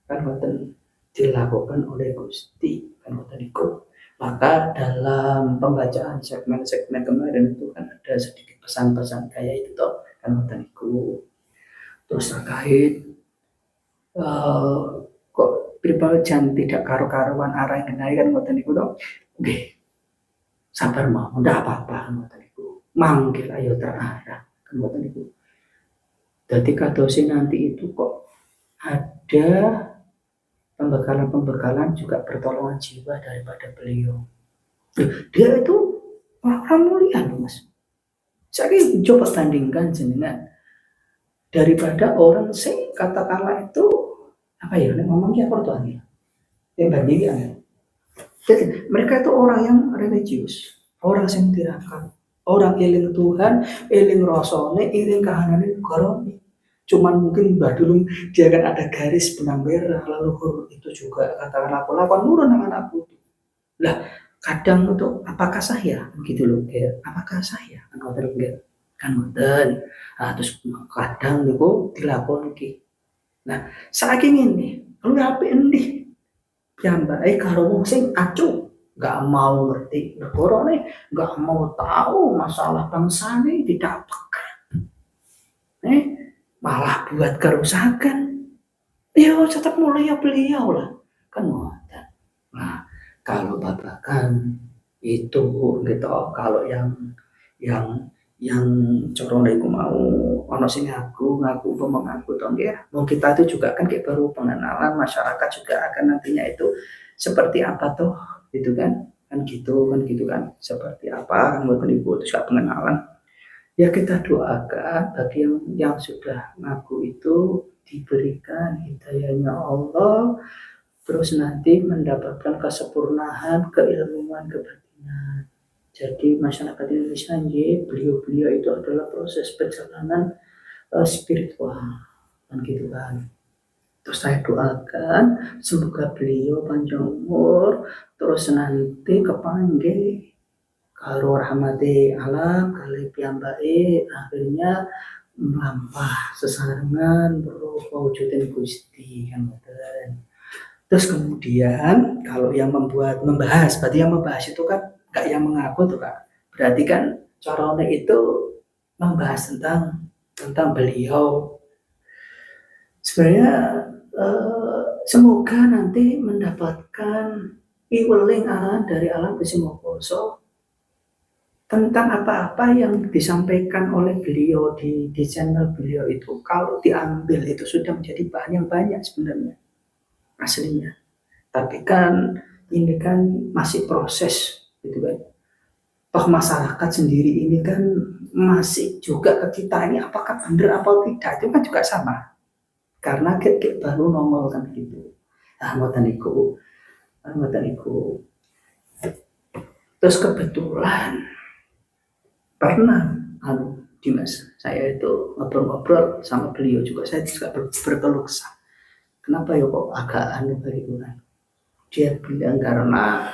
kan ngoten dilakukan oleh Gusti kan ngoten niku. Maka dalam pembacaan segmen kemarin itu kan ada sedikit pesan-pesan kayak itu toh kan ngoten niku. Terus terkait kok pribadian tidak karu-karuan arah yang kenai kan ngoten niku to. Nggih. Sabar mau, ndak apa-apa ngoten niku. Manggil ayo terarah kan ngoten niku. Dadi kadose nanti itu kok ada pembekalan juga pertolongan jiwa daripada beliau. Dia itu orang mulia loh Mas. Saya coba bandingkan jenengan daripada orang sing katakanlah itu apa ya ngomongnya Portugal yang bandingkan. Jadi mereka itu orang yang religius, orang yang tirakat, orang eling Tuhan, eling rasane, eling kahanane garone. Cuman mungkin mbah dulu dia kan ada garis benang merah lalu itu juga katakanlah lakukan nurun dengan aku. Lah kadang untuk apakah saya begitu loh kayak apakah saya enggak. kan ngoten. Terus kadang niku dilakonke. Nah, saking ini luwih apik endi piyambake karo wong sing acuh, nggak mau ngerti negarane, nggak mau tahu masalah bangsane, tidak peka, malah buat kerusakan. Ya tetap mulia beliau lah, kan ngoten. Nah, kalau babakan itu gitu, kalau yang yang corone iku mau ono sing ngaku mengaku to nggih. Wong kita itu juga kan kayak baru pengenalan, masyarakat juga akan nantinya itu seperti apa tuh gitu kan. Kan gitu kan. Seperti apa kan mboten Ibu terus pengenalan. Ya kita doakan bagi yang sudah ngaku itu diberikan hidayahnya Allah, terus nanti mendapatkan kesempurnaan keilmuan kebatinan. Jadi masyarakat Indonesia beliau-beliau itu adalah proses perjalanan spiritual kan gitu kan. Terus saya doakan semoga beliau panjang umur, terus nanti kepanggih karo rahmati alam kali piyambake akhirnya melampah sesarengan berupa wujudin Gusti kan betul. Terus kemudian kalau yang membahas, berarti yang membahas itu kan gak yang mengaku tuh Kak. Berarti kan corone itu membahas tentang beliau. Sebenarnya semoga nanti mendapatkan piweling arahan dari alam Bismillah tentang apa-apa yang disampaikan oleh beliau di channel beliau itu. Kalau diambil itu sudah menjadi bahan yang banyak sebenarnya aslinya. Tapi kan ini kan masih proses gitu kan. Toh masyarakat sendiri ini kan masih juga ke kita ini apakah benar apa tidak itu kan juga sama. Karena kita baru nongol kan gitu. Ngoten iku. Terus kebetulan pernah Dimas, saya itu ngobrol-ngobrol sama beliau juga, saya juga berkeluh kesah. Kenapa ya kok agak bagaimana? Dia bilang karena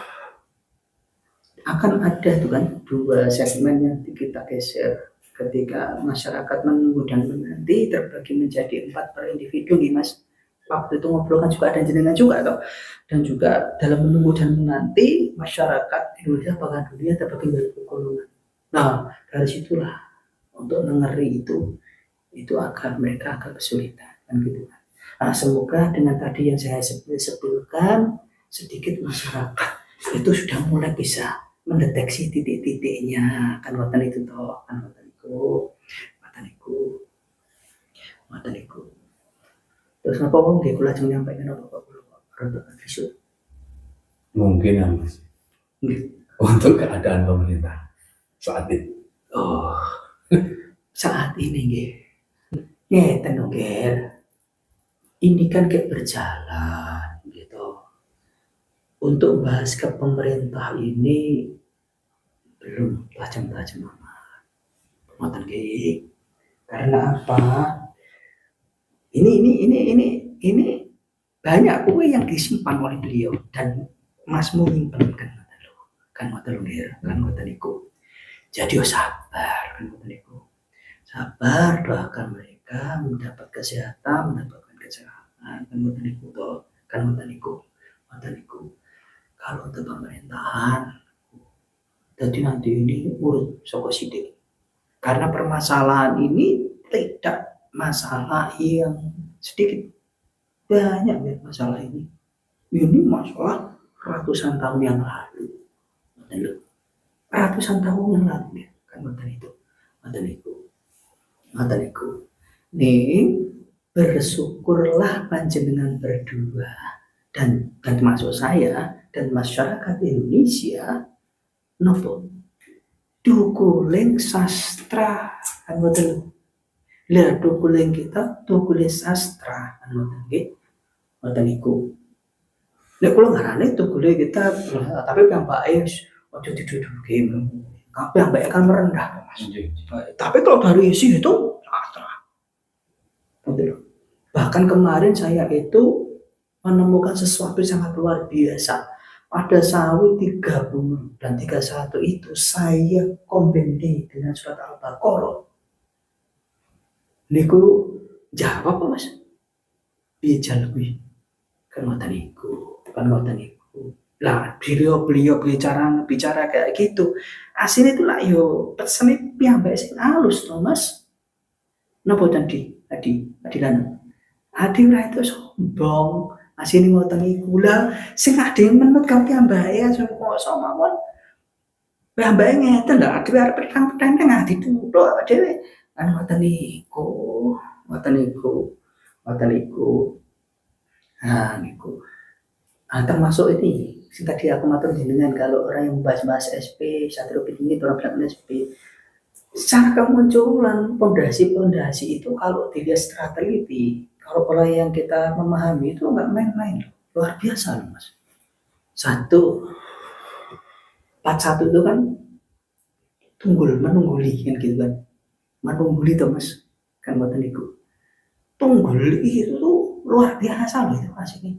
akan ada tuh kan 2 segmen yang kita geser ketika masyarakat menunggu dan menanti terbagi menjadi 4 per individu nih Mas. Waktu itu ngobrol kan juga ada jenengan juga toh. Dan juga dalam menunggu dan menanti masyarakat Indonesia bahkan dunia terbagi menjadi golongan. Nah, dari situlah untuk mengeri itu mereka agak kesulitan kan gitu kan. Nah, semoga dengan tadi yang saya sebutkan sedikit masyarakat itu sudah mulai bisa mendeteksi titik-titiknya kan ngoten itu toh kan ngoten iku. Terus napa wong nggih kula ajeng nyampaikan apa kula rada isu. Mungkin ya Mas. Untuk keadaan pemerintah saat ini. Oh, saat ini nggih. Ngeten nggih. Ini kan kayak berjalan gitu. Untuk bahas ke pemerintah ini belum tajam-tajam amat. Ngoten nggih. Karena apa? Ini banyak kue yang disimpan oleh beliau dan Mas mau nyimpen kan ngoten iku. Jadi sabar kan ngoten iku. Sabar, doakan mereka mendapat kesehatan, mendapatkan kecerahan kan ngoten iku to. Kan ngoten iku. Kalau untuk pemerintahan jadi nanti ini urut saka sidik. Karena permasalahan ini tidak masalah yang sedikit, banyak masalah ini. Ini masalah ratusan tahun yang lalu. Ratusan tahun yang lalu kan ngoten iku. Nih bersyukurlah panjenengan berdua dan termasuk saya dan masyarakat Indonesia nopo dukuling sastra kan ngoten. Lah dukuling kita dukuling sastra kan ngoten iku. Nek kula ngarane dukuling kita tapi piyambake ojo diduduke. Piyambake kan merendah Mas. Tapi kalau dari isi itu sastra. Bahkan kemarin saya itu menemukan sesuatu yang sangat luar biasa. Pada sawit 30 dan 31 itu saya kombinasi dengan surat Al-Baqarah Niku jawab apa Mas? Piye jal kuwi? Kan ngoten niku. Lah beliau bicara kayak gitu. Aslinya itu lah yo pesene piyambake sing halus to Mas. Napa tadi lan ade ora itu sombong. Asline ngoten niku. Lah sing ade menut karo piyambake aja kuwasa mawon. Piyambake ngeten lho, ade arep petang-petang tengah dituthuk dhewe. Kan ngoten niku. Ngoten niku. Ngoten niku. Nah, niku. Termasuk ini, sing tadi aku matur jenengan kalau orang yang membahas-bahas SP, satrio ini orang bilang SP. Secara kemunculan pondasi-pondasi itu kalau dilihat secara teliti, kalau pola yang kita memahami itu nggak main-main, luar biasa loh Mas. 41 itu kan menungguli kan gitu kan. Menungguli tuh Mas, kan buatan itu. Tunggul itu luar biasa loh itu Mas ini.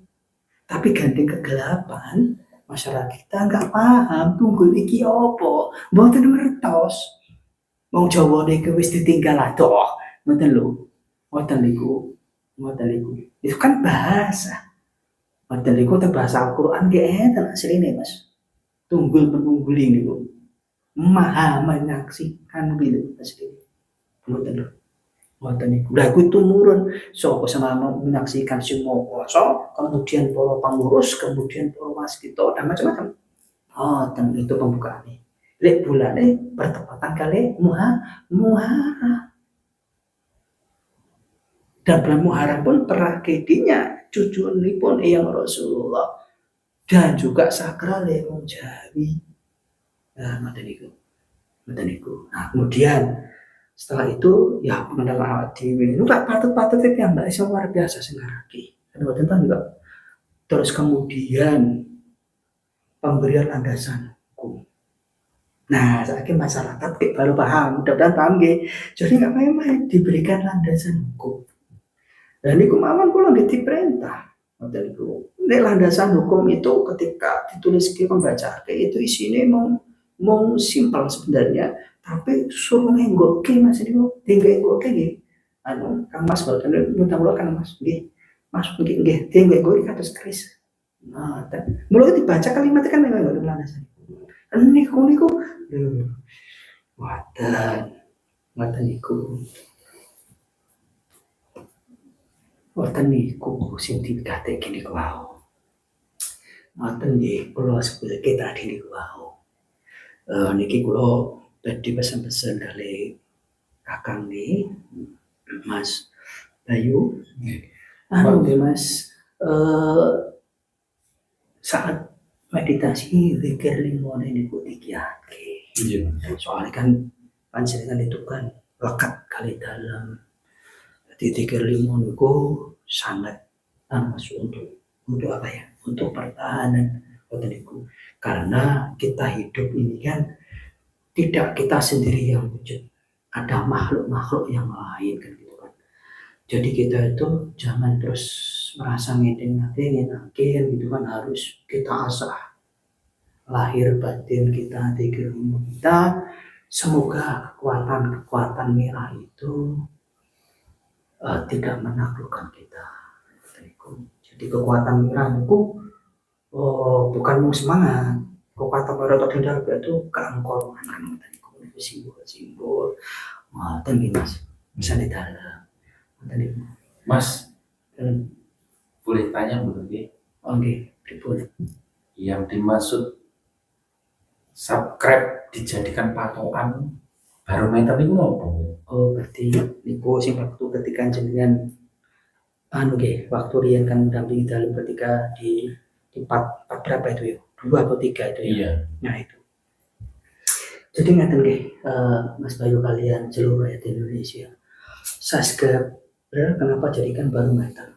Tapi gandeng kegelapan, masyarakat kita nggak paham tunggul iki opo, mboten ngertos. Wong Jawa niki wis ditinggal adoh, ngoten lho. Ngoten niku. Itu kan bahasa. Ngoten niku teng bahasa Al-Qur'an nggih enten asline Mas. Tunggul menungguli niku. Maha menyaksikan gitu asline. Ngoten lho. Ngoten niku. Lah iku tumurun sapa sama menyaksikan sing Maha Kuwasa, kemudian para pengurus, kemudian para waskita dan macam-macam. Ngoten itu pembukaannya. Lek bulane bertepatan kali Muharram. Dan bulan Muharram pun tragedinya cucunipun Eyang Rasulullah dan juga sakral wong Jawi. Nah, ngoten niku. Nah, kemudian setelah itu ya pengenalan awak dhewe. Itu gak patut-patut iki Mbak iso luar biasa sing ngaraki. Dan ngoten juga. Terus kemudian pemberian landasan hukum. Nah, saiki masyarakat kayak baru paham, mudah-mudahan paham nggih. Jadi nggak main-main diberikan landasan hukum. Dan niku mawon kula nggih diperintah. Ngoten niku. Nek landasan hukum itu ketika ditulis ke pembaca itu isinya mau simpel sebenarnya, tapi suruh ngenggokke Mas niku, dienggokke nggih. Anu, Kang Mas boten mudah kula Kang Mas nggih. Mas nggih, dienggokke kados keris. Nah, mulai dibaca kalimat kan memang ngoten landasan. Niku ngoten niku sing digatekake niku wau. Ngoten nggih kula sebutke tadi niku wau. Niki kula badhe pesen-pesen kali Kakang nggih, Mas Bayu. Anu nggih Mas, saat meditasi zikir limone niku dikiyake. Iya. Soalnya kan panjenengan itu kan lekat kali dalam. Jadi zikir limon niku sangat Mas untuk apa ya? Untuk pertahanan ngoten niku. Karena kita hidup ini kan tidak kita sendiri yang wujud. Ada makhluk-makhluk yang lain kan gitu kan. Jadi kita itu jangan terus merasa ngenakin gitu kan, harus kita asah lahir batin kita, zikir kita. Semoga kekuatan merah itu tidak menaklukkan kita. Jadi kekuatan merah itu bukan mau semangat. Kekuatan merah atau tidak itu keangkolongan itu simbol. Ngoten nggih Mas. Bisa di dalam. Mas, boleh tanya belum nggih? Oke, pripun? Yang dimaksud subscribe dijadikan patokan barometer itu apa? Oh, berarti niku sing waktu ketika jenengan anu nggih, waktu riyen kan mendampingi dalam ketika di part berapa itu ya? 2 atau 3 itu ya. Iya. Nah, itu. Jadi ngaten nggih, Mas Bayu kalian seluruh rakyat Indonesia. Subscribe kenapa jadikan barometer?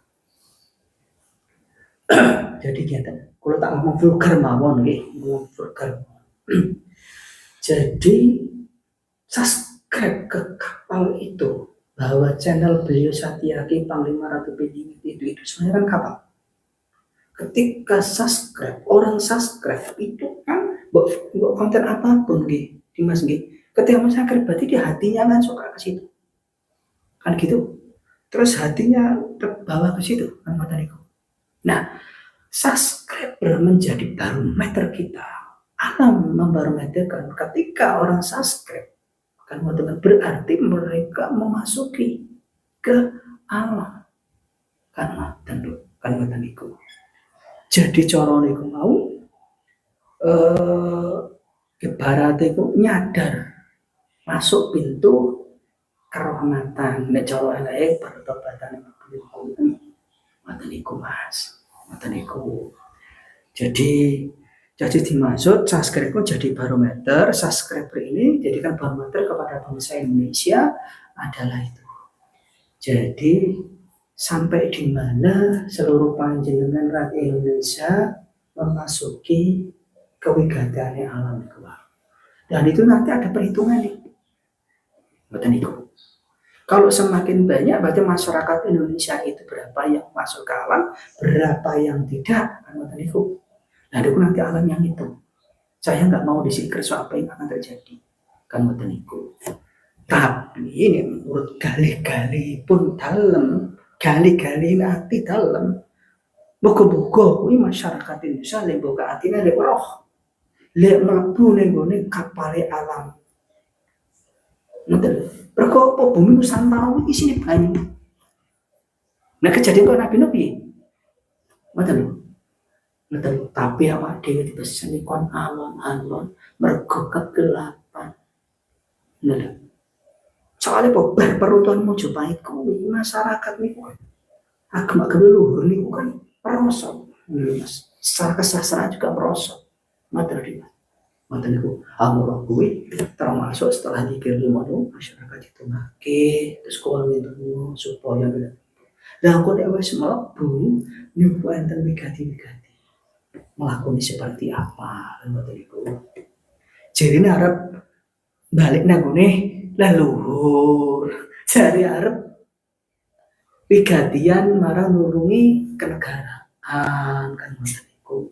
Jadi ngeten, kalau tak ngomong vulgar mawon nggih, ngomong vulgar. Jadi subscribe ke kapal itu bahwa channel beliau Satyaki Panglima Ratu Pedingit itu sebenarnya kan kapal. Ketika orang subscribe itu kan buat konten apapun nggih, Dimas nggih. Ketika subscribe berarti di hatinya kan suka ke situ. kan gitu. Terus hatinya terbawa ke situ kan ngoten niku. Nah, subscriber menjadi barometer kita. Alam membarometerkan ketika orang subscribe kan ngoten berarti mereka memasuki ke alam kan ngoten niku. Jadi cara niku mau ibarat itu nyadar masuk pintu kerahmatan nek cara eleke pertobatan ngoten niku Mas. Ngoten niku. Jadi dimaksud subscribe jadi barometer, subscriber ini jadikan barometer kepada bangsa Indonesia adalah itu. Jadi sampai di mana seluruh panjenengan rakyat Indonesia memasuki kewigatannya alam keluar. Dan itu nanti ada perhitungan nih. Betul itu. Kalau semakin banyak berarti masyarakat Indonesia itu berapa yang masuk ke alam, berapa yang tidak, kan betul itu. Nah itu nanti alam yang itu. Saya nggak mau disikir soal apa yang akan terjadi, kan betul itu. Tapi ini menurut gali-gali pun dalam, gali-gali hati dalam. Moga-moga kuwi masyarakat Indonesia lek buka atine lek roh. Lek mlebu ning gone kapale alam. Ngoten. Mergo apa bumi Nusantara iki isine banyu. Nah kejadian kok Nabi piye? Ngoten lho. Ngoten. Tapi awak dhewe dipeseni kon alon-alon mergo kegelapan. Ngoten. Soalnya bar peruntuhan Mojopahit kuwi masyarakat niku agama-agama luhur niku kan merosot, Mas. Secara kesasaraan juga merosot. Materi, materi niku amur kuwi termasuk setelah dikir lima itu masyarakat itu make terus kalau itu supaya beda. Dan kok nek wis mlebu niku enten wigati-wigati. Melakoni seperti apa kan materi niku. Jadi arep balik nang ngene leluhur. Jari arep wigatian marang nulungi kenegaraan kan ngoten niku.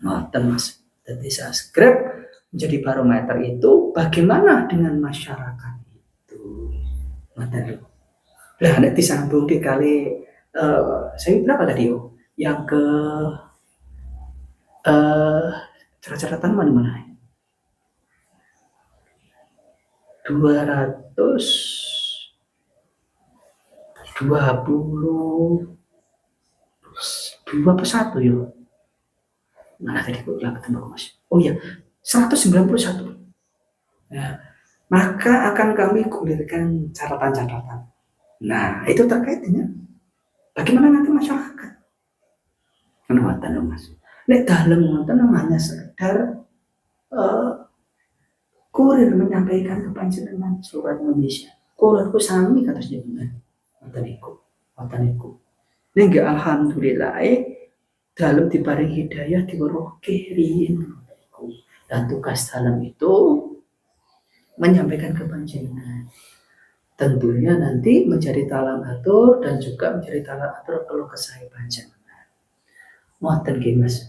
Ngoten Mas. Jadi subscribe menjadi barometer itu bagaimana dengan masyarakat itu. Ngoten niku. Lah nek disambung kali saya berapa tadi yo? Yang ke catatan mana? 221 ya. Mana tadi aku bilang ketemu Mas. Oh ya, 191. Nah, maka akan kami gulirkan catatan-catatan. Nah, itu terkait dengan bagaimana nanti masyarakat. Kenapa Mas? Nek dalem ngoten hanya sekedar kurir menyampaikan ke panjenengan seluruh Indonesia. Kurirku sami kados jenengan. Ngoten niku. Ning alhamdulillah dalam diparing hidayah diweruhke riyin. Dan tugas dalam itu menyampaikan ke panjenengan. Tentunya nanti menjadi talang atur dan juga menjadi talang atur kalau kesah panjenengan. Ngoten nggih Mas.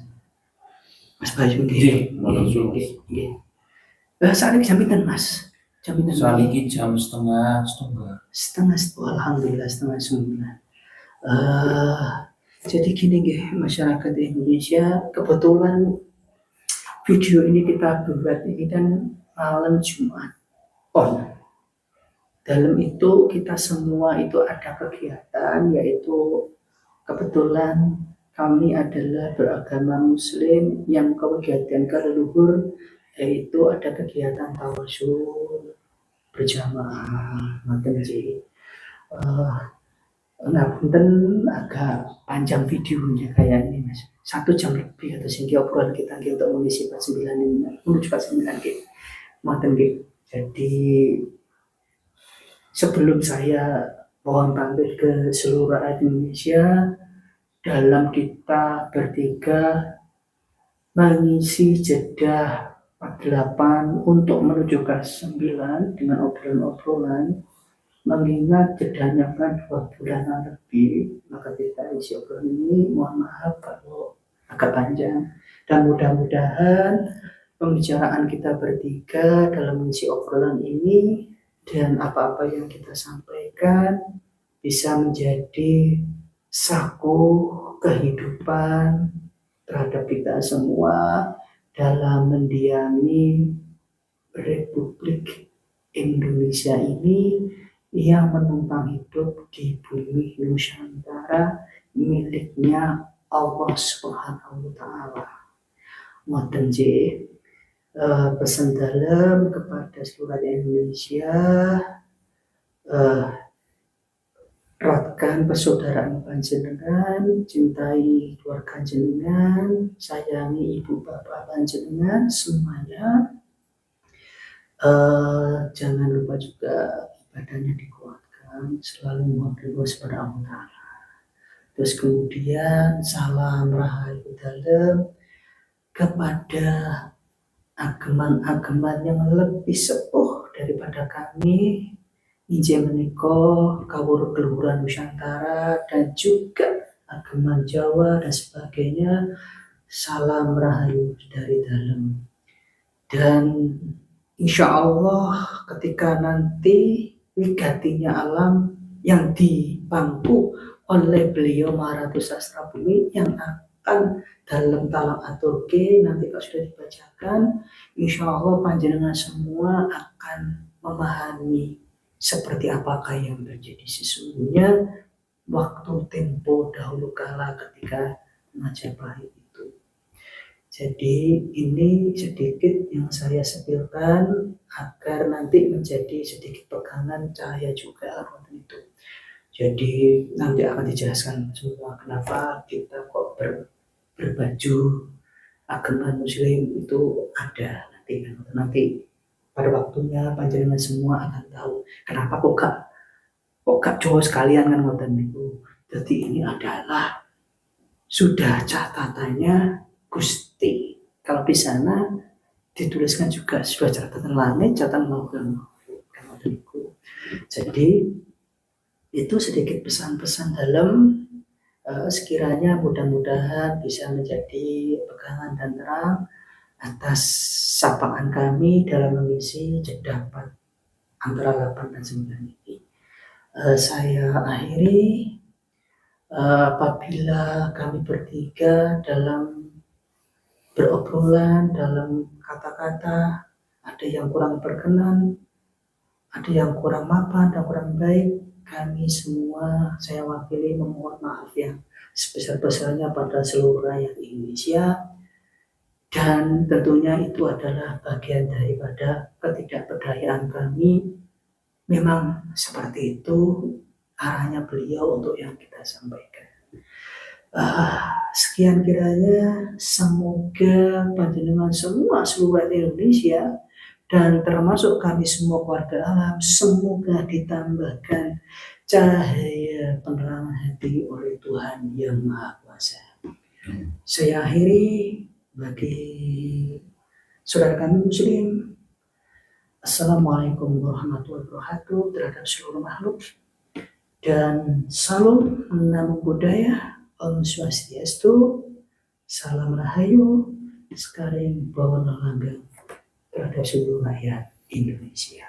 Mas Bayu nggih. Nggih. Saat ini jam pinten Mas? Jam pinten? Saat ini jam setengah. Alhamdulillah setengah 9. Jadi gini nggih masyarakat Indonesia, kebetulan video ini kita buat ini kan malam Jumat. Dalam itu kita semua itu ada kegiatan, yaitu kebetulan kami adalah beragama Muslim yang kegiatan leluhur, yaitu ada kegiatan tawasul berjamaah. Nah, punten agak panjang videonya kayak ini Mas. 1 jam lebih atau sehingga obrolan kita untuk mengisi 9 menuju 9 Jadi sebelum saya mohon pamit ke seluruh rakyat Indonesia, dalam kita bertiga mengisi jeda 48 untuk menuju ke 9 dengan obrolan-obrolan, mengingat jedanya kan 2 bulan lebih, maka kita isi obrolan ini mohon maaf kalau agak panjang, dan mudah-mudahan pembicaraan kita bertiga dalam mengisi obrolan ini dan apa-apa yang kita sampaikan bisa menjadi saku kehidupan terhadap kita semua dalam mendiami Republik Indonesia ini yang menumpang hidup di bumi Nusantara miliknya Allah Subhanahu wa Ta'ala. Ngoten nggih. Pesan dalam kepada seluruh rakyat Indonesia, eratkan persaudaraan panjenengan, cintai keluarga jenengan, sayangi ibu bapak panjenengan semuanya. Jangan lupa juga ibadahnya dikuatkan, selalu mohon ridho kepada Allah Ta'ala. Terus kemudian salam rahayu dalem kepada ageman-ageman yang lebih sepuh daripada kami, injil menika kawruh keluhuran Nusantara dan juga ageman Jawa dan sebagainya. Salam rahayu dari dalam. Dan insya Allah ketika nanti wigatinya alam yang dipangku oleh beliau Maharatu Sastra Bumi yang akan dalam talang aturke nanti kalau sudah dibacakan, insya Allah panjenengan semua akan memahami seperti apakah yang terjadi sesungguhnya waktu tempo dahulu kala ketika Majapahit itu. Jadi ini sedikit yang saya sepilkan agar nanti menjadi sedikit pegangan cahaya juga itu. Jadi nanti akan dijelaskan semua kenapa kita kok berbaju agama Muslim itu ada nanti pada waktunya panjenengan semua akan tahu kenapa kok gak Jawa sekalian kan ngoten niku. Jadi ini adalah sudah catatannya Gusti. Kalau di sana dituliskan juga sudah catatan langit, catatan logam. Jadi itu sedikit pesan-pesan dalam. Sekiranya mudah-mudahan bisa menjadi pegangan dan terang atas sapaan kami dalam mengisi jeda antara 8 dan 9 ini. Saya akhiri apabila kami bertiga dalam berobrolan, dalam kata-kata ada yang kurang berkenan, ada yang kurang mapan dan kurang baik, kami semua saya wakili memohon maaf yang sebesar-besarnya pada seluruh rakyat Indonesia, dan tentunya itu adalah bagian daripada ketidakberdayaan kami. Memang seperti itu arahnya beliau untuk yang kita sampaikan. Sekian kiranya, semoga panjenengan semua seluruh rakyat Indonesia dan termasuk kami semua keluarga alam, semoga ditambahkan cahaya penerangan hati oleh Tuhan Yang Maha Kuasa. Saya akhiri bagi saudara kami Muslim, Assalamualaikum warahmatullahi wabarakatuh terhadap seluruh makhluk, dan salam namo buddhaya, Om Swastiastu, salam rahayu, sekaring bawana langgeng terhadap seluruh rakyat Indonesia.